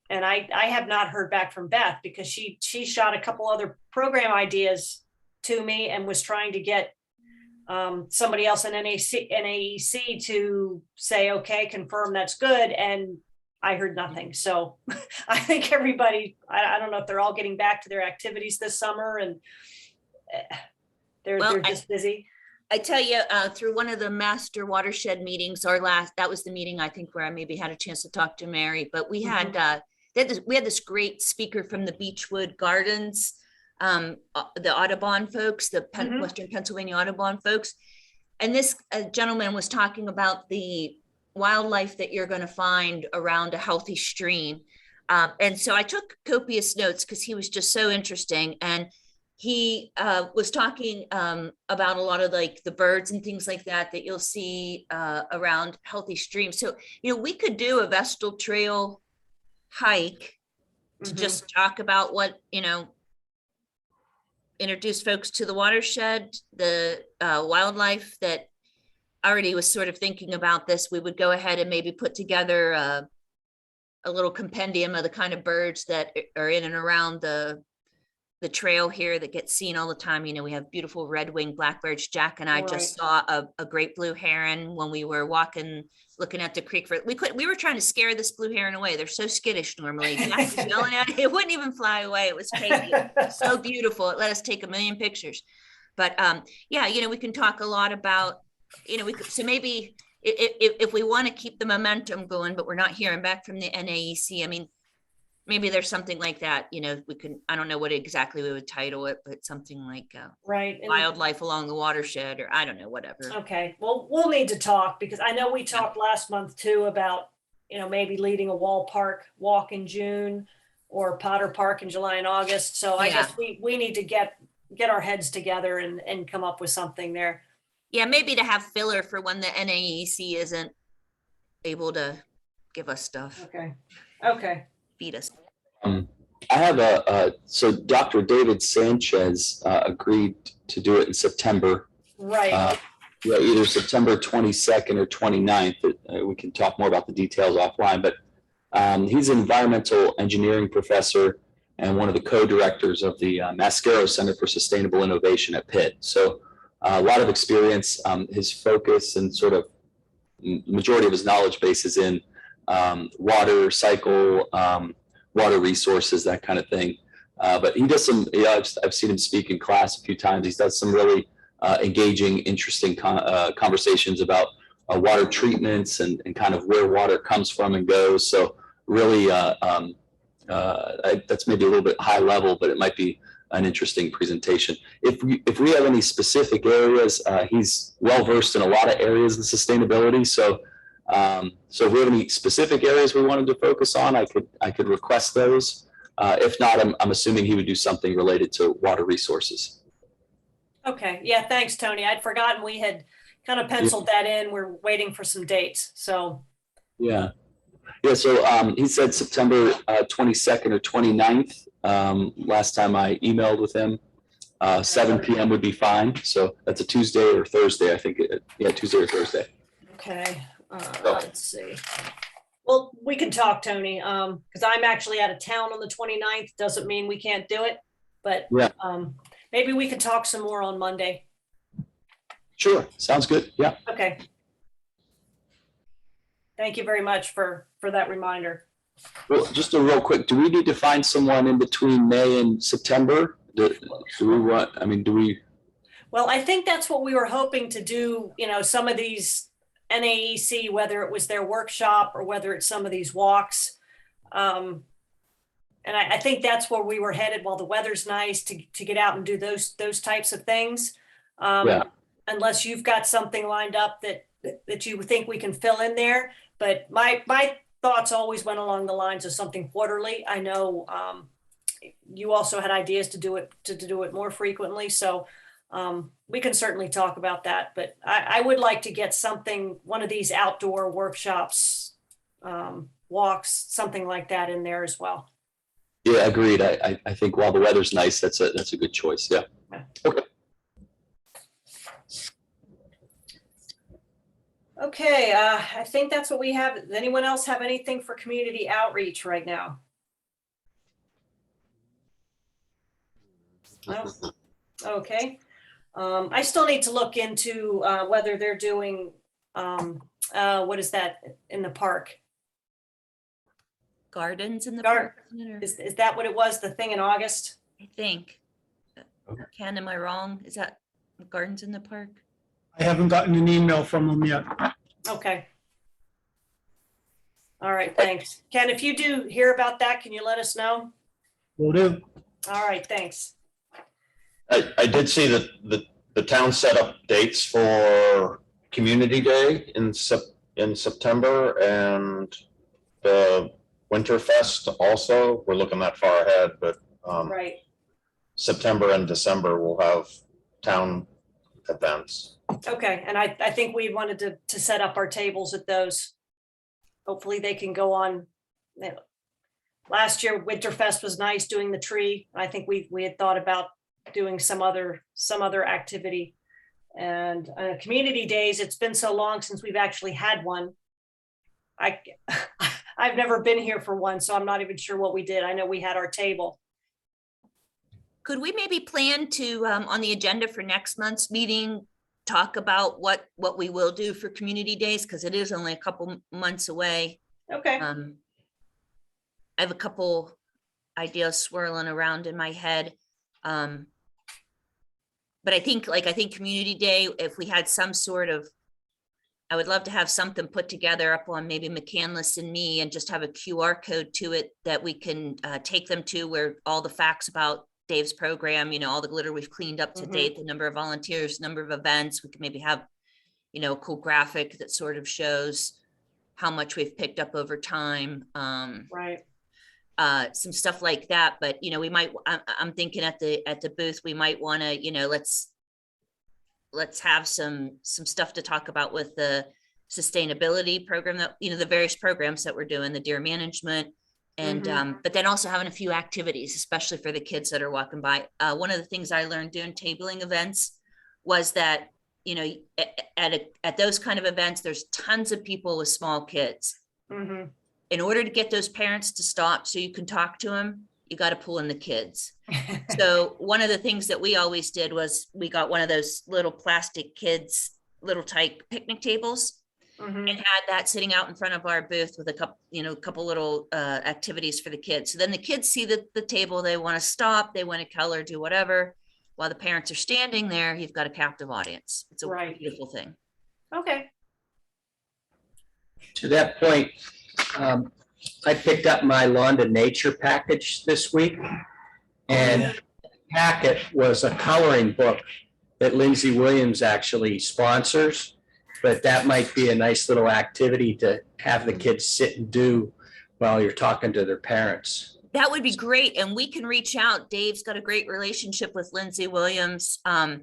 I have not heard back from Beth because she shot a couple other program ideas to me and was trying to get somebody else in NAEC to say, okay, confirm that's good. And I heard nothing. So I think everybody, I don't know if they're all getting back to their activities this summer and they're just busy. I tell you, through one of the master watershed meetings, that was the meeting I think where I maybe had a chance to talk to Mary, but we had this great speaker from the Beechwood Gardens, the Audubon folks, the Western Pennsylvania Audubon folks. And this gentleman was talking about the wildlife that you're going to find around a healthy stream. And so I took copious notes because he was just so interesting. And he was talking about a lot of like the birds and things like that you'll see around healthy streams. So, we could do a Vestal Trail hike to just talk about what, introduce folks to the watershed, the wildlife that already was sort of thinking about this. We would go ahead and maybe put together a little compendium of the kind of birds that are in and around the trail here that gets seen all the time. We have beautiful red-winged blackbirds. Jack and I just saw a great blue heron when we were walking, looking at the creek. We were trying to scare this blue heron away. They're so skittish normally. Jack was yelling at it. It wouldn't even fly away. It was crazy. So beautiful. It let us take 1 million pictures. But yeah, we can talk a lot about, so maybe if we want to keep the momentum going, but we're not hearing back from the NAEC, I mean, maybe there's something like that, we can, I don't know what exactly we would title it, but something like wildlife along the watershed, or I don't know, whatever. Okay, well, we'll need to talk because I know we talked last month too about, maybe leading a wall park walk in June or Potter Park in July and August. So I guess we need to get our heads together and come up with something there. Yeah, maybe to have filler for when the NAEC isn't able to give us stuff. Okay. Feed us. I have so Dr. David Sanchez agreed to do it in September. Right. Either September 22nd or 29th. We can talk more about the details offline, but he's an environmental engineering professor and one of the co-directors of the Mascaro Center for Sustainable Innovation at Pitt. So a lot of experience. His focus and sort of majority of his knowledge base is in water cycle, water resources, that kind of thing. But he does some, I've seen him speak in class a few times. He does some really engaging, interesting conversations about water treatments and kind of where water comes from and goes. So really, that's maybe a little bit high level, but it might be an interesting presentation. If we have any specific areas, he's well versed in a lot of areas of sustainability. So so if we have any specific areas we wanted to focus on, I could request those. If not, I'm assuming he would do something related to water resources. Okay, yeah, thanks, Tony. I'd forgotten we had kind of penciled that in. We're waiting for some dates, so. Yeah. Yeah, so he said September 22nd or 29th. Last time I emailed with him, 7 p.m. would be fine. So that's a Tuesday or Thursday, I think. Yeah, Tuesday or Thursday. Okay, let's see. Well, we can talk, Tony, because I'm actually out of town on the 29th. Doesn't mean we can't do it, but Yeah. Maybe we could talk some more on Monday. Sure, sounds good. Yeah. Okay. Thank you very much for that reminder. Well, just a real quick, do we need to find someone in between May and September? Do we want, I mean, do we? Well, I think that's what we were hoping to do, you know, some of these NAEC, whether it was their workshop or whether it's some of these walks. And I think that's where we were headed while the weather's nice to get out and do those types of things. Yeah. Unless you've got something lined up that you think we can fill in there. But my thoughts always went along the lines of something quarterly. I know you also had ideas to do it more frequently. So we can certainly talk about that. But I would like to get something, one of these outdoor workshops, walks, something like that in there as well. Yeah, agreed. I think while the weather's nice, that's a good choice. Yeah. Okay. Okay, I think that's what we have. Does anyone else have anything for community outreach right now? No? Okay. I still need to look into whether they're doing, what is that in the park? Gardens in the Gar- park, isn't it, or- Is that what it was, the thing in August? I think. Okay. Ken, am I wrong? Is that Gardens in the Park? I haven't gotten an email from them yet. Okay. All right, thanks. Ken, if you do hear about that, can you let us know? Will do. All right, thanks. I did see that the town set up dates for Community Day in September and the Winterfest also. We're looking that far ahead, but Right. September and December we'll have town events. Okay, and I think we wanted to set up our tables at those. Hopefully they can go on. Last year, Winterfest was nice doing the tree. I think we had thought about doing some other activity. And community days, it's been so long since we've actually had one. I've never been here for one, so I'm not even sure what we did. I know we had our table. Could we maybe plan to, on the agenda for next month's meeting, talk about what we will do for community days? Because it is only a couple months away. Okay. I have a couple ideas swirling around in my head. But I think Community Day, if we had some sort of, I would love to have something put together up on maybe McCandless and me and just have a QR code to it that we can take them to, where all the facts about Dave's program, you know, all the glitter we've cleaned up to date, the number of volunteers, number of events. We could maybe have, you know, a cool graphic that sort of shows how much we've picked up over time. Right. Some stuff like that. But, you know, we might, I'm thinking at the booth, we might want to, you know, let's have some stuff to talk about with the sustainability program that, you know, the various programs that we're doing, the deer management. And, but then also having a few activities, especially for the kids that are walking by. One of the things I learned doing tabling events was that, you know, at those kind of events, there's tons of people with small kids. In order to get those parents to stop so you can talk to them, you got to pull in the kids. So one of the things that we always did was we got one of those little plastic kids, little tight picnic tables. Mhm. and had that sitting out in front of our booth with a couple little activities for the kids. So then the kids see the table, they want to stop, they want to color, do whatever. While the parents are standing there, you've got a captive audience. It's a Right. beautiful thing. Okay. To that point, I picked up my Lawn to Nature package this week, and the packet was a coloring book that Lindsay Williams actually sponsors, but that might be a nice little activity to have the kids sit and do while you're talking to their parents. That would be great. And we can reach out. Dave's got a great relationship with Lindsay Williams. I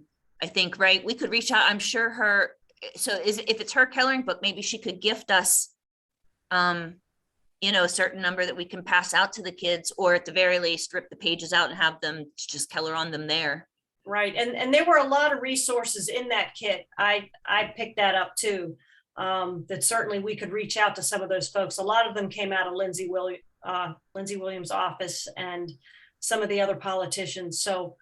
think, right? We could reach out. I'm sure if it's her coloring book, maybe she could gift us, a certain number that we can pass out to the kids, or at the very least, rip the pages out and have them just color on them there. Right. And there were a lot of resources in that kit. I picked that up too. That certainly we could reach out to some of those folks. A lot of them came out of Lindsay Williams' office and some of the other politicians. So,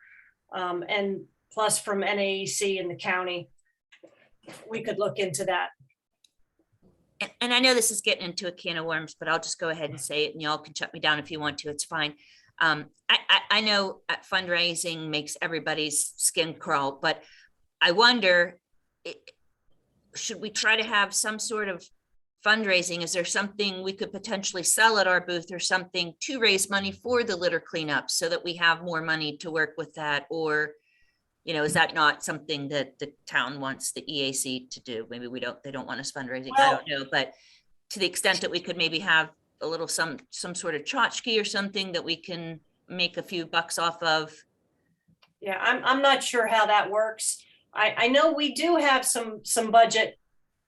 and plus from NAEC and the county, we could look into that. And I know this is getting into a can of worms, but I'll just go ahead and say it, and y'all can shut me down if you want to. It's fine. I know fundraising makes everybody's skin crawl, but I wonder, should we try to have some sort of fundraising? Is there something we could potentially sell at our booth or something to raise money for the litter cleanup so that we have more money to work with that? Or, is that not something that the town wants the EAC to do? Maybe they don't want us fundraising. I don't know, but to the extent that we could maybe have a little, some sort of tchotchke or something that we can make a few bucks off of. Yeah, I'm not sure how that works. I know we do have some budget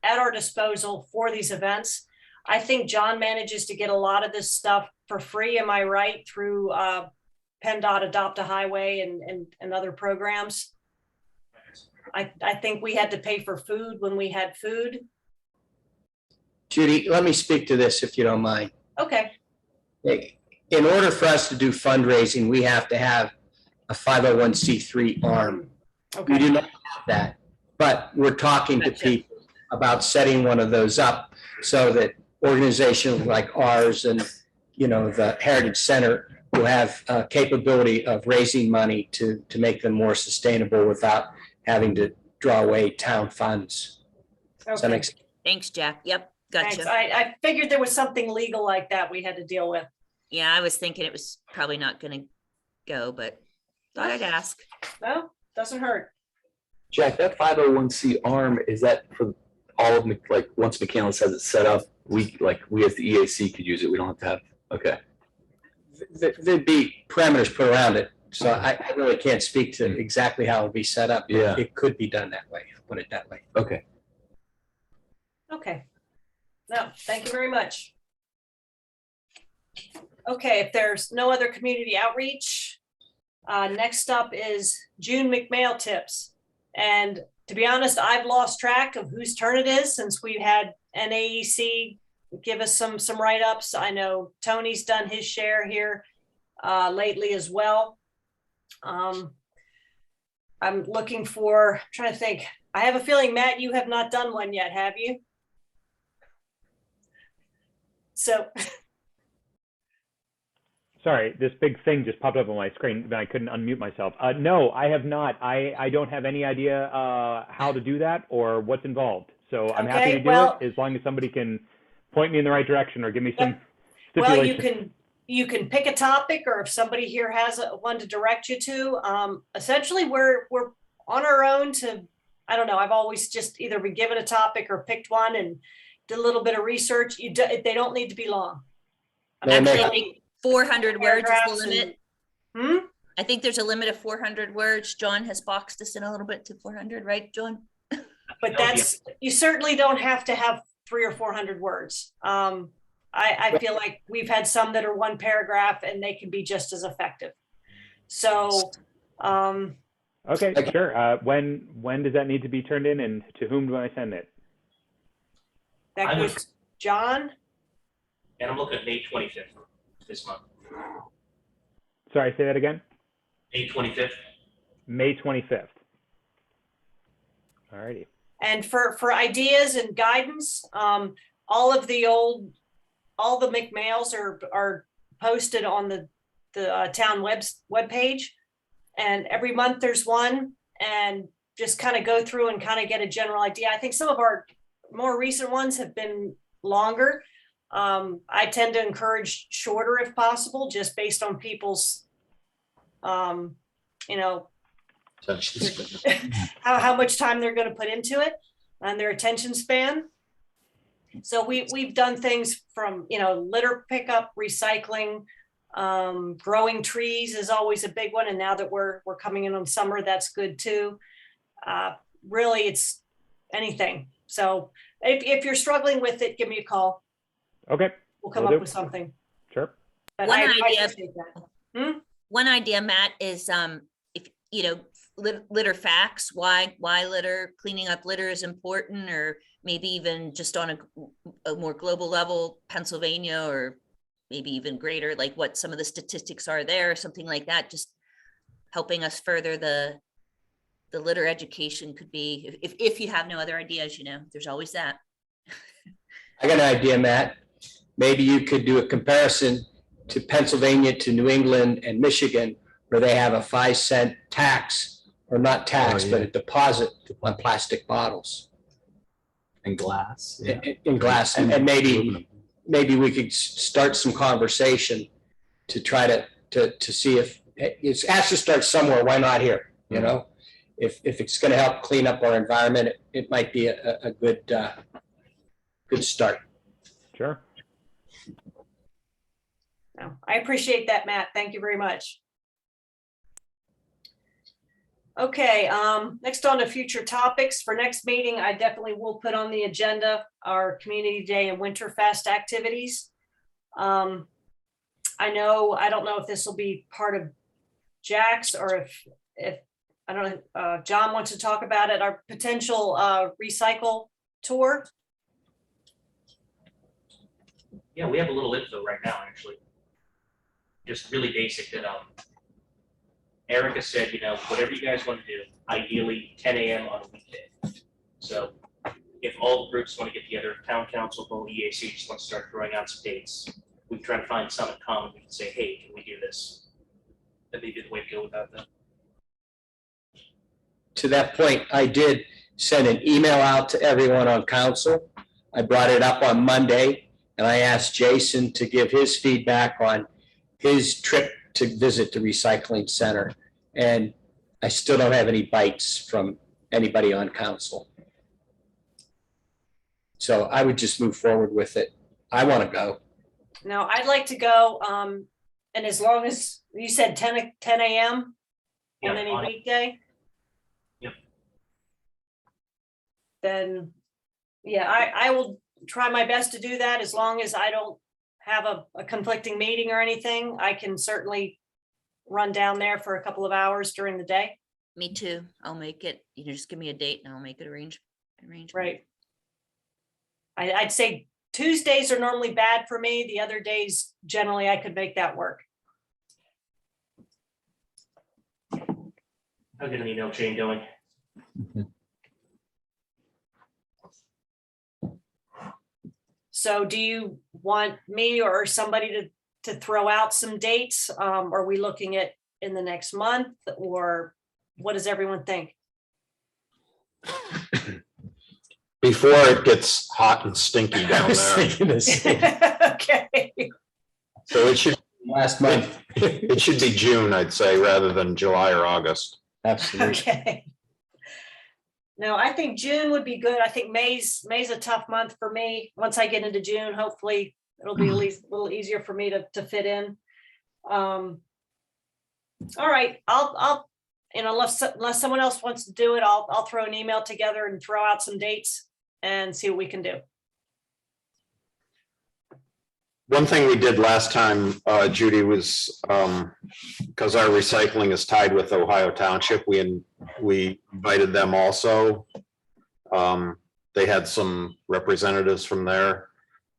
at our disposal for these events. I think John manages to get a lot of this stuff for free. Am I right? Through PennDOT Adopt a Highway and other programs. I think we had to pay for food when we had food. Judy, let me speak to this if you don't mind. Okay. In order for us to do fundraising, we have to have a 501c3 arm. Okay. We do not have that, but we're talking to people about setting one of those up so that organizations like ours and, the Heritage Center will have capability of raising money to make them more sustainable without having to draw away town funds. Does that make sense? Thanks, Jack. Yep. Gotcha. Thanks. I figured there was something legal like that we had to deal with. Yeah, I was thinking it was probably not going to go, but thought I'd ask. No, doesn't hurt. Jack, that 501c arm, is that for all of, once McCandless has it set up, we as the EAC could use it, we don't have to have, okay. There'd be parameters put around it. So I really can't speak to exactly how it'll be set up. Yeah. It could be done that way, put it that way. Okay. Okay. No, thank you very much. Okay, if there's no other community outreach, next up is June McMail tips. And to be honest, I've lost track of whose turn it is since we've had NAEC give us some write-ups. I know Tony's done his share here lately as well. I'm looking for, I'm trying to think. I have a feeling, Matt, you have not done one yet, have you? So. Sorry, this big thing just popped up on my screen, but I couldn't unmute myself. No, I have not. I don't have any idea how to do that or what's involved. So I'm happy to do it as long as somebody can point me in the right direction or give me some stipulations. Well, you can pick a topic, or if somebody here has one to direct you to. Essentially, we're on our own to, I don't know, I've always just either been given a topic or picked one and did a little bit of research. They don't need to be long. I think 400 words is the limit. And, I think there's a limit of 400 words. John has boxed us in a little bit to 400, right, John? But that's, you certainly don't have to have 300 or 400 words. I feel like we've had some that are one paragraph and they can be just as effective. So, okay, sure. When does that need to be turned in, and to whom do I send it? that goes, John? And I'm looking at May 25th this month. Sorry, say that again. May 25th. May 25th. All righty. And for ideas and guidance, all the McMails are posted on the town webpage. And every month there's one, and just kind of go through and kind of get a general idea. I think some of our more recent ones have been longer. I tend to encourage shorter if possible, just based on people's, how much time they're going to put into it and their attention span. So we've done things from, litter pickup, recycling, growing trees is always a big one. And now that we're coming in on summer, that's good too. Really, it's anything. So if you're struggling with it, give me a call. Okay. We'll come Will up do. with something. Sure. But One I idea- appreciate that. One idea, Matt, is if litter facts, why litter, cleaning up litter is important, or maybe even just on a more global level, Pennsylvania, or maybe even greater, like what some of the statistics are there, something like that, just helping us further the litter education could be, if you have no other ideas, there's always that. I got an idea, Matt. Maybe you could do a comparison to Pennsylvania, to New England and Michigan, where they have a 5-cent tax, or not tax, but a deposit on plastic bottles. And glass. Yeah. In glass, and maybe we could start some conversation to try to see if it has to start somewhere. Why not here? If it's going to help clean up our environment, it might be a good start. Sure. No, I appreciate that, Matt. Thank you very much. Okay, next on to future topics. For next meeting, I definitely will put on the agenda our Community Day and Winterfest activities. I don't know if this will be part of Jack's, or if I don't know, John wants to talk about it, our potential recycle tour. Yeah, we have a little info right now, actually. Just really basic that Erica said, whatever you guys want to do, ideally 10 a.m. on a weekday. So if all the groups want to get together, town council, both EAC just want to start throwing out some dates, we try to find some in common. We can say, hey, can we do this? That may be the way to go about that. To that point, I did send an email out to everyone on council. I brought it up on Monday, and I asked Jason to give his feedback on his trip to visit the recycling center. And I still don't have any bites from anybody on council. So I would just move forward with it. I want to go. No, I'd like to go. And as long as you said 10 a.m. on any weekday. Yep. Then, yeah, I will try my best to do that. As long as I don't have a conflicting meeting or anything, I can certainly run down there for a couple of hours during the day. Me too. I'll make it. Just give me a date and I'll make it arrange. Right. I'd say Tuesdays are normally bad for me. The other days, generally, I could make that work. I'll get an email chain going. So do you want me or somebody to throw out some dates? Are we looking at in the next month, or what does everyone think? Before it gets hot and stinky down there. Okay. So it should, Last month. it should be June, I'd say, rather than July or August. Absolutely. Okay. No, I think June would be good. I think May's a tough month for me. Once I get into June, hopefully it'll be at least a little easier for me to fit in. All right, I'll unless someone else wants to do it, I'll throw an email together and throw out some dates and see what we can do. One thing we did last time, Judy, was because our recycling is tied with Ohio Township, we invited them also. They had some representatives from there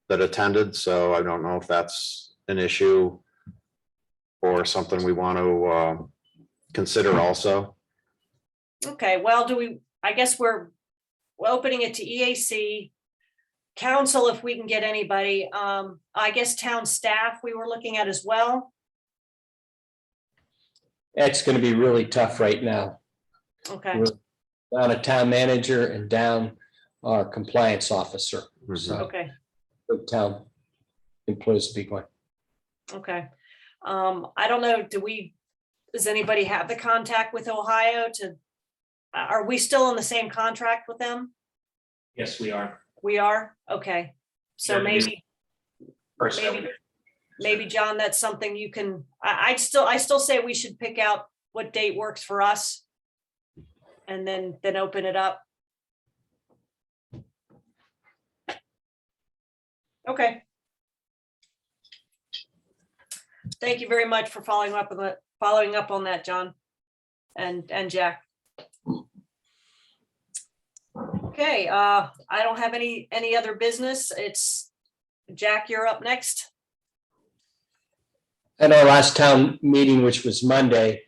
that attended, so I don't know if that's an issue or something we want to consider also. Okay, well, I guess we're opening it to EAC, council, if we can get anybody, I guess town staff we were looking at as well. That's going to be really tough right now. Okay, We're down a town manager and down our compliance officer. So okay, the town employees will be going. okay. I don't know, does anybody have the contact with Ohio to, are we still on the same contract with them? Yes, we are. We are, okay. So Yeah, maybe, maybe John, that's something you can, I still say we should pick out what date works for us. And then open it up. Okay. Thank you very much for following up on that, John and Jack. Okay, I don't have any other business. It's Jack, you're up next. At our last town meeting, which was Monday,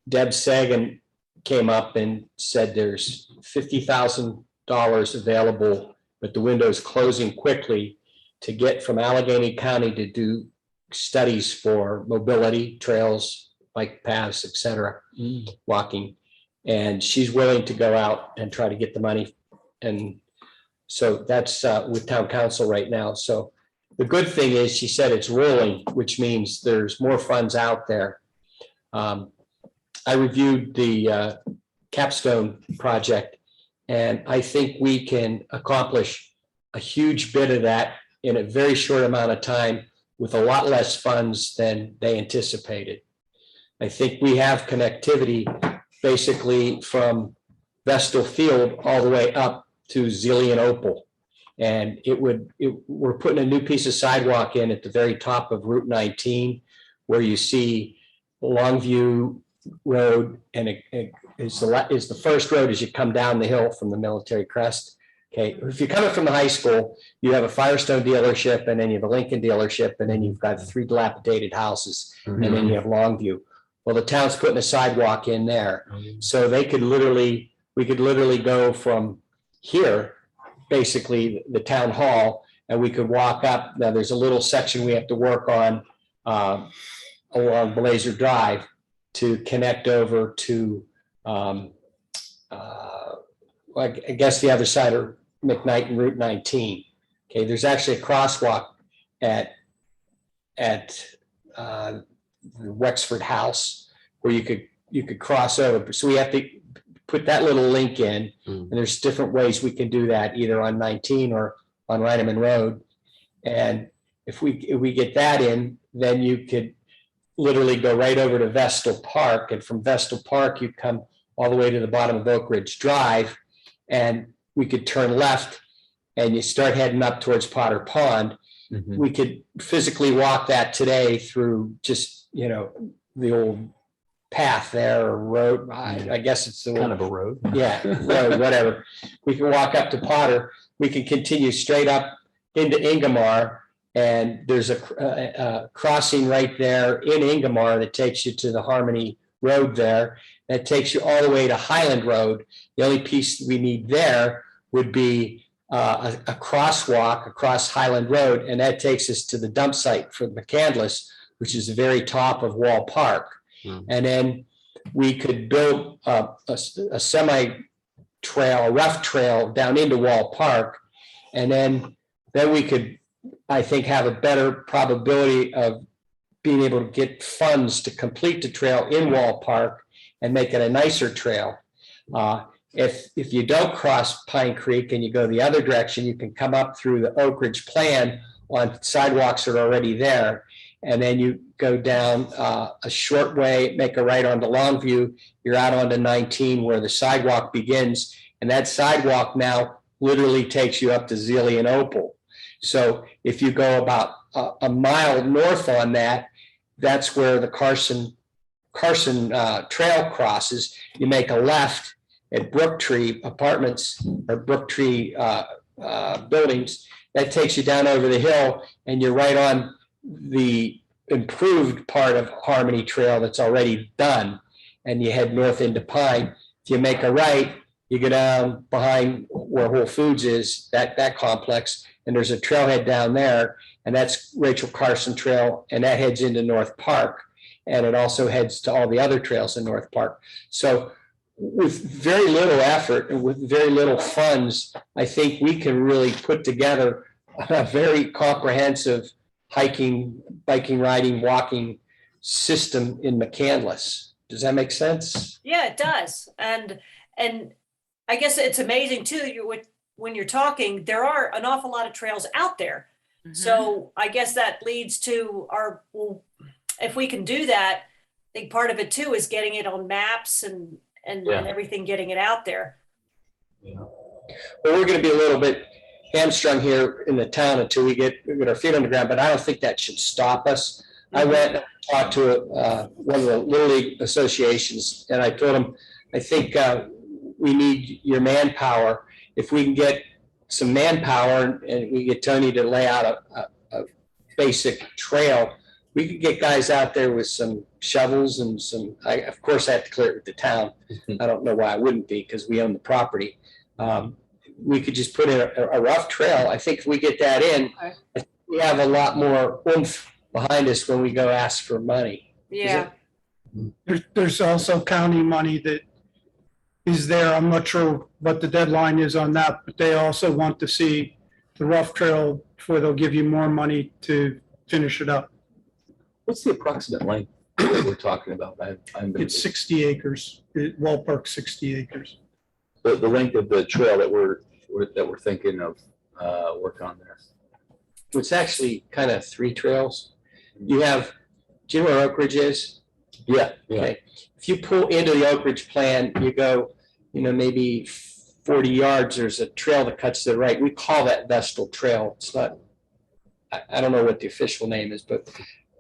Deb Sagan came up and said there's $50,000 available, but the window's closing quickly to get from Allegheny County to do studies for mobility, trails, bike paths, et cetera, walking. And she's willing to go out and try to get the money. And so that's with town council right now. So the good thing is she said it's rolling, which means there's more funds out there. I reviewed the Capstone Project, and I think we can accomplish a huge bit of that in a very short amount of time with a lot less funds than they anticipated. I think we have connectivity basically from Vestal Field all the way up to Zillion Opal. And we're putting a new piece of sidewalk in at the very top of Route 19, where you see Longview Road, and it is the first road as you come down the hill from the Military Crest. Okay, if you're coming from the high school, you have a Firestone dealership, and then you have a Lincoln dealership, and then you've got 3 dilapidated houses, and then you have Longview. Well, the town's putting a sidewalk in there, so we could literally go from here, basically the town hall, and we could walk up. Now there's a little section we have to work on along Blazer Drive to connect over to I guess the other side of McKnight and Route 19. Okay, there's actually a crosswalk at the Wexford House where you could cross over. So we have to put that little link in, and there's different ways we can do that, either on 19 or on Reineman Road. And if we get that in, then you could literally go right over to Vestal Park, and from Vestal Park you come all the way to the bottom of Oak Ridge Drive, and we could turn left and you start heading up towards Potter Pond. We could physically walk that today through just, the old path there, or road. I guess it's the Kind of a road. Yeah, road, whatever. We can walk up to Potter. We can continue straight up into Ingomar, and there's a crossing right there in Ingomar that takes you to the Harmony Road there. That takes you all the way to Highland Road. The only piece we need there would be a crosswalk across Highland Road, and that takes us to the dump site for McCandless, which is the very top of Wall Park. And then we could build a semi trail, a rough trail down into Wall Park, and then we could, I think, have a better probability of being able to get funds to complete the trail in Wall Park and make it a nicer trail. If you don't cross Pine Creek and you go the other direction, you can come up through the Oak Ridge Plan on sidewalks that are already there. And then you go down a short way, make a right onto Longview. You're out onto 19 where the sidewalk begins. And that sidewalk now literally takes you up to Zillion Opal. So if you go about a mile north on that, that's where the Carson Trail crosses. You make a left at Brooktree Apartments or Brooktree buildings. That takes you down over the hill, and you're right on the improved part of Harmony Trail that's already done, and you head north into Pine. If you make a right, you go down behind where Whole Foods is, that complex, and there's a trailhead down there, and that's Rachel Carson Trail, and that heads into North Park, and it also heads to all the other trails in North Park. So with very little effort and with very little funds, I think we can really put together a very comprehensive hiking, biking, riding, walking system in McCandless. Does that make sense? Yeah, it does. And I guess it's amazing too, when you're talking, there are an awful lot of trails out there. So I guess that leads to well, if we can do that, I think part of it too is getting it on maps and everything, getting it out there. Well, we're going to be a little bit hamstrung here in the town until we get our feet on the ground, but I don't think that should stop us. I went and talked to one of the Little League associations, and I told them, I think we need your manpower. If we can get some manpower and we get Tony to lay out a basic trail, we could get guys out there with some shovels and some, of course I have to clear it with the town. I don't know why I wouldn't be, because we own the property. We could just put in a rough trail. I think if we get that in, we have a lot more oomph behind us when we go ask for money. Yeah. There's also county money that is there. I'm not sure what the deadline is on that, but they also want to see the rough trail before they'll give you more money to finish it up. What's the approximate length that we're talking about? It's 60 acres, Wall Park, 60 acres. The length of the trail that we're thinking of work on there. It's actually kind of three trails. You have, do you know where Oak Ridge is? Yeah. Okay. If you pull into the Oak Ridge plan, you go, maybe 40 yards, there's a trail that cuts to the right. We call that Vestal Trail. It's not, I don't know what the official name is, but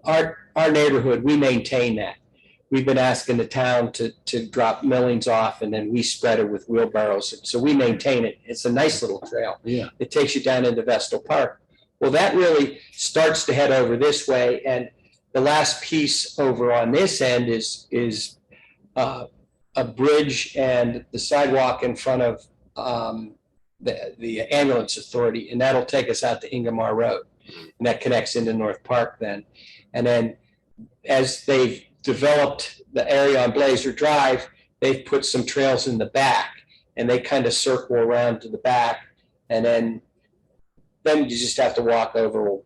our neighborhood, we maintain that. We've been asking the town to drop millings off, and then we spread it with wheelbarrows. So we maintain it. It's a nice little trail. Yeah. It takes you down into Vestal Park. Well, that really starts to head over this way, and the last piece over on this end is a bridge and the sidewalk in front of the ambulance authority, and that'll take us out to Ingomar Road, and that connects into North Park then. And then as they've developed the area on Blazer Drive, they've put some trails in the back, and they kind of circle around to the back, and then you just have to walk over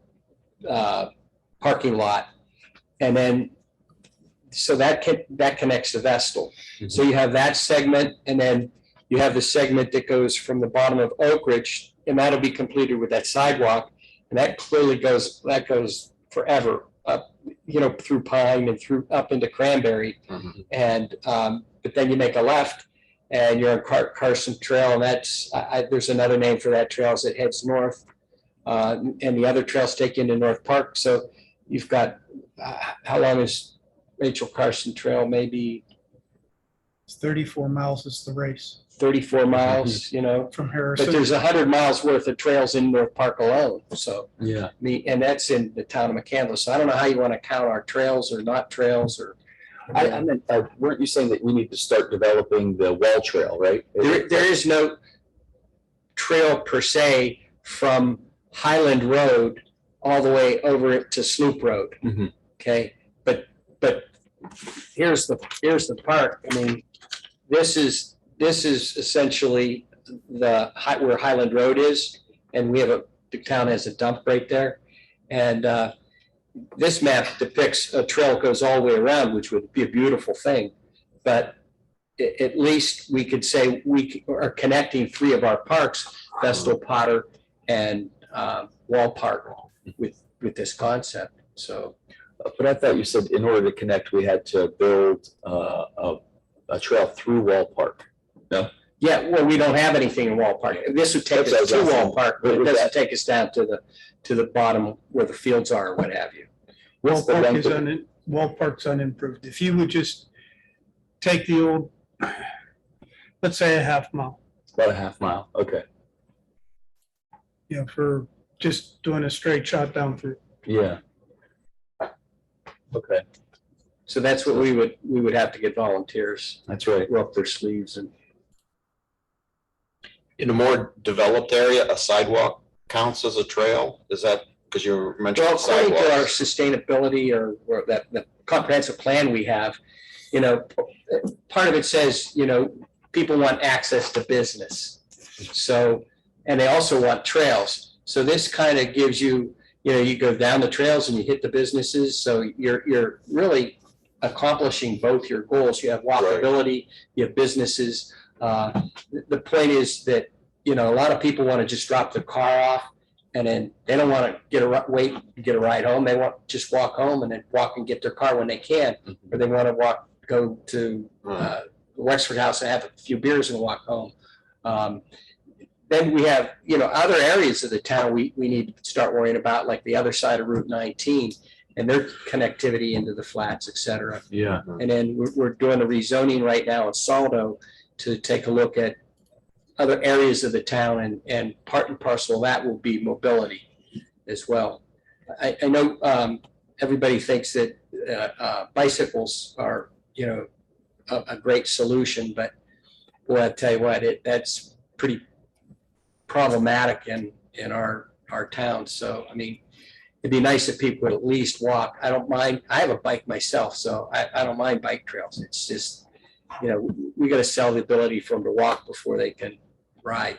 parking lot, and then so that connects to Vestal. So you have that segment, and then you have the segment that goes from the bottom of Oak Ridge, and that'll be completed with that sidewalk, and that clearly goes forever up, through Pine and through up into Cranberry, and but then you make a left, and you're on Carson Trail, and that's there's another name for that trail as it heads north, and the other trails take you into North Park. So you've got how long is Rachel Carson Trail? Maybe It's 34 miles is the race 34 miles, from Harrison. but there's 100 miles worth of trails in North Park alone. So Yeah. and that's in the town of McCandless. So I don't know how you want to count our trails or not trails, or I meant, weren't you saying that we need to start developing the wall trail, right? there is no trail per se from Highland Road all the way over to Sloop Road. Okay, but here's the park. I mean, this is essentially where Highland Road is, and the town has a dump right there, and this map depicts a trail that goes all the way around, which would be a beautiful thing, but at least we could say we are connecting three of our parks, Vestal, Potter, and Wall Park, with this concept. So, but I thought you said in order to connect, we had to build a trail through Wall Park. No? yeah, well, we don't have anything in Wall Park. This would take us to Wall Park, but it doesn't take us down to the bottom where the fields are or what have you. Wall Park's unimproved. If you would just take the old, let's say a half mile, About a half mile. Okay. for just doing a straight shot down through. Yeah. Okay. So that's what we would have to get volunteers, That's right. roll up their sleeves and. In a more developed area, a sidewalk counts as a trail? Is that, because you mentioned Well, according to our sidewalks? sustainability or that the comprehensive plan we have, you know, part of it says, you know, people want access to business. So, and they also want trails. So this kind of gives you, you know, you go down the trails and you hit the businesses. So you're really accomplishing both your goals. You have walkability, you have businesses. The point is that, you know, a lot of people want to just drop their car off and then they don't want to get a ride home. They want to just walk home and then walk and get their car when they can, or they want to go to the Wexford House and have a few beers and walk home. Then we have, you know, other areas of the town we need to start worrying about, like the other side of Route 19 and their connectivity into the flats, et cetera. Yeah. And then we're doing a rezoning right now in Saldo to take a look at other areas of the town, and part and parcel of that will be mobility as well. I know everybody thinks that bicycles are, you know, a great solution, but boy, I tell you what, that's pretty problematic in our town. So, I mean, it'd be nice if people would at least walk. I don't mind. I have a bike myself, so I don't mind bike trails. It's just, you know, we got to sell the ability for them to walk before they can ride.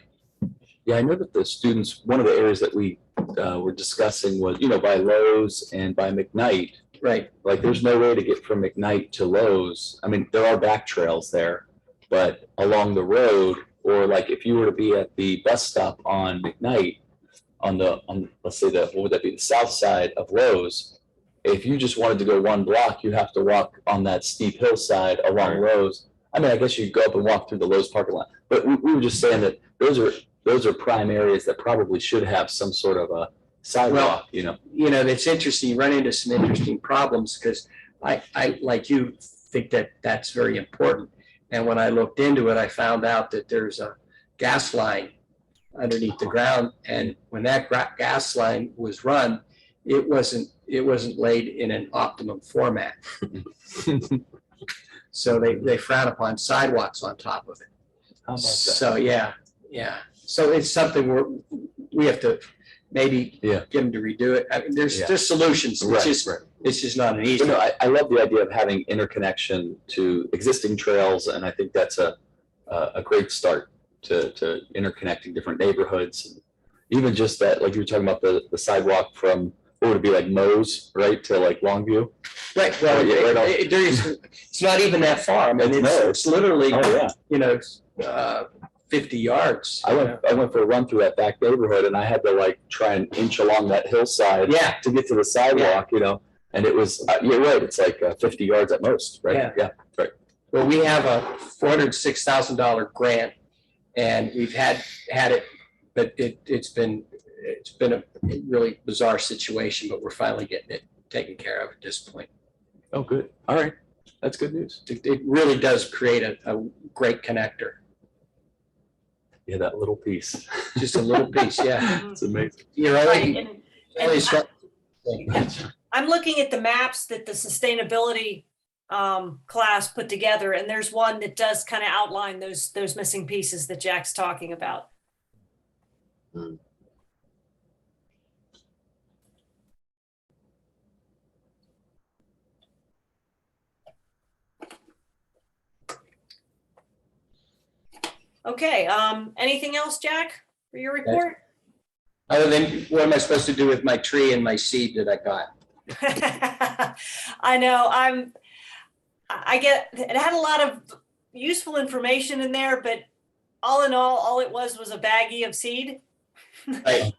Yeah, I know that the students, one of the areas that we were discussing was, you know, by Lowe's and by McKnight. Right. Like, there's no way to get from McKnight to Lowe's. I mean, there are back trails there, but along the road, or like if you were to be at the bus stop on McKnight, on let's say what would that be, the south side of Lowe's, if you just wanted to go one block, you have to walk on that steep hillside along Lowe's. I mean, I guess you could go up and walk through the Lowe's parking lot, but we were just saying that those are prime areas that probably should have some sort of a sidewalk, you know. You know, it's interesting. You run into some interesting problems because I like you think that that's very important. And when I looked into it, I found out that there's a gas line underneath the ground, and when that gas line was run, it wasn't laid in an optimum format. So they frown upon sidewalks on top of it. How about that? So yeah. So it's something we have to maybe get them to redo it. I mean, there's solutions. It's just not an easy. You know, I love the idea of having interconnection to existing trails, and I think that's a great start to interconnecting different neighborhoods. Even just that, like you were talking about the sidewalk from what would it be, like Moe's, right, to like Longview. Right. Well, it's not even that far. I mean, it's literally, you know, 50 yards. I went for a run through that back neighborhood, and I had to like try and inch along that hillside to get to the sidewalk, you know, and it was, you're right, it's like 50 yards at most, right? Yeah, right. Well, we have a $406,000 grant, and we've had it, but it's been a really bizarre situation, but we're finally getting it taken care of at this point. Oh, good. All right. That's good news. It really does create a great connector. Yeah, that little piece. Just a little piece, yeah. It's amazing. You're Right, right. I'm looking at the maps that the sustainability class put together, and there's one that does kind of outline those missing pieces that Jack's talking about. Okay, anything else, Jack, for your report? Other than what am I supposed to do with my tree and my seed that I got? I know, it had a lot of useful information in there, but all in all it was a baggie of seed. Right.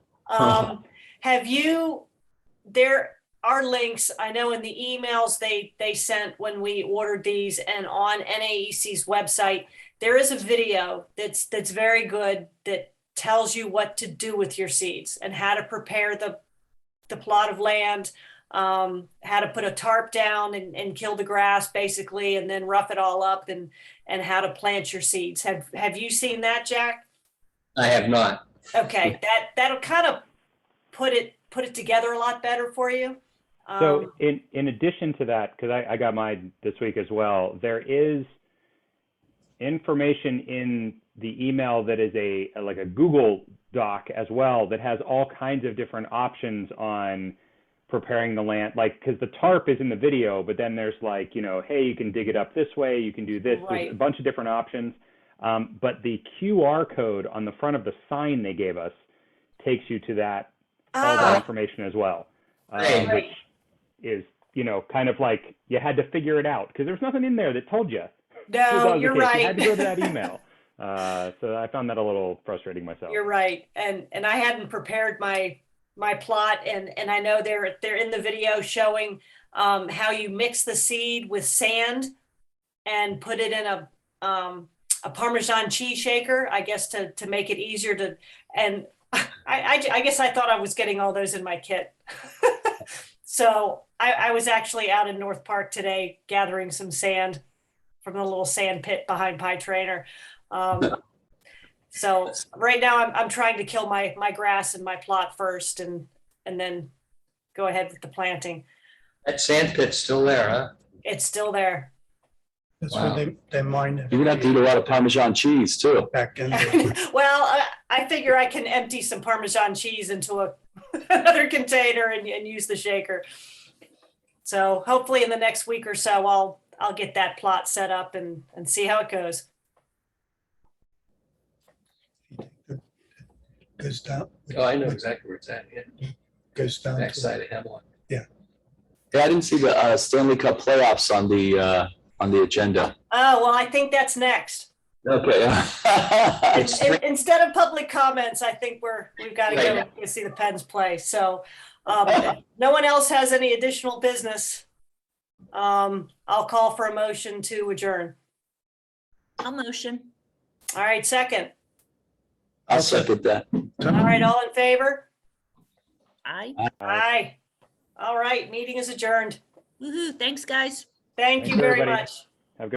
There are links, I know, in the emails they sent when we ordered these, and on NAEC's website, there is a video that's very good that tells you what to do with your seeds and how to prepare the plot of land, how to put a tarp down and kill the grass basically, and then rough it all up, and how to plant your seeds. Have you seen that, Jack? I have not. Okay, that'll kind of put it together a lot better for you. So in addition to that, because I got mine this week as well, there is information in the email that is like a Google Doc as well that has all kinds of different options on preparing the land, like, because the tarp is in the video, but then there's like, hey, you can dig it up this way, you can do this. Right. There's a bunch of different options. But the QR code on the front of the sign they gave us takes you to that, all that information as well. Right. Which is, kind of like you had to figure it out because there's nothing in there that told you. No, you're You right. had to go to that email. So I found that a little frustrating myself. You're right. And I hadn't prepared my plot, and I know they're in the video showing how you mix the seed with sand and put it in a Parmesan cheese shaker, I guess to make it easier to, and I guess I thought I was getting all those in my kit. So I was actually out in North Park today gathering some sand from the little sand pit behind Pie Trainer. So right now I'm trying to kill my grass and my plot first and then go ahead with the planting. That sand pit's still there, huh? It's still there. That's Wow. where they mined it You're gonna have to eat a lot of Parmesan cheese too. back in. Well, I figure I can empty some Parmesan cheese into another container and use the shaker. So hopefully in the next week or so, I'll get that plot set up and see how it goes. Goes down. Oh, I know exactly where it's at. Yeah. Goes down. Back to- side of Hemlock. Yeah, I didn't see the Stanley Cup playoffs on the agenda. Oh, well, I think that's next. Okay. Instead of public comments, I think we've got to go see the Pens play. So if no one else has any additional business, I'll call for a motion to adjourn. I'll motion. All right, second. I'll second that. All right, all in favor? Aye. Aye. All right, meeting is adjourned. Woohoo. Thanks, guys. Thank you Thank you, very everybody. much.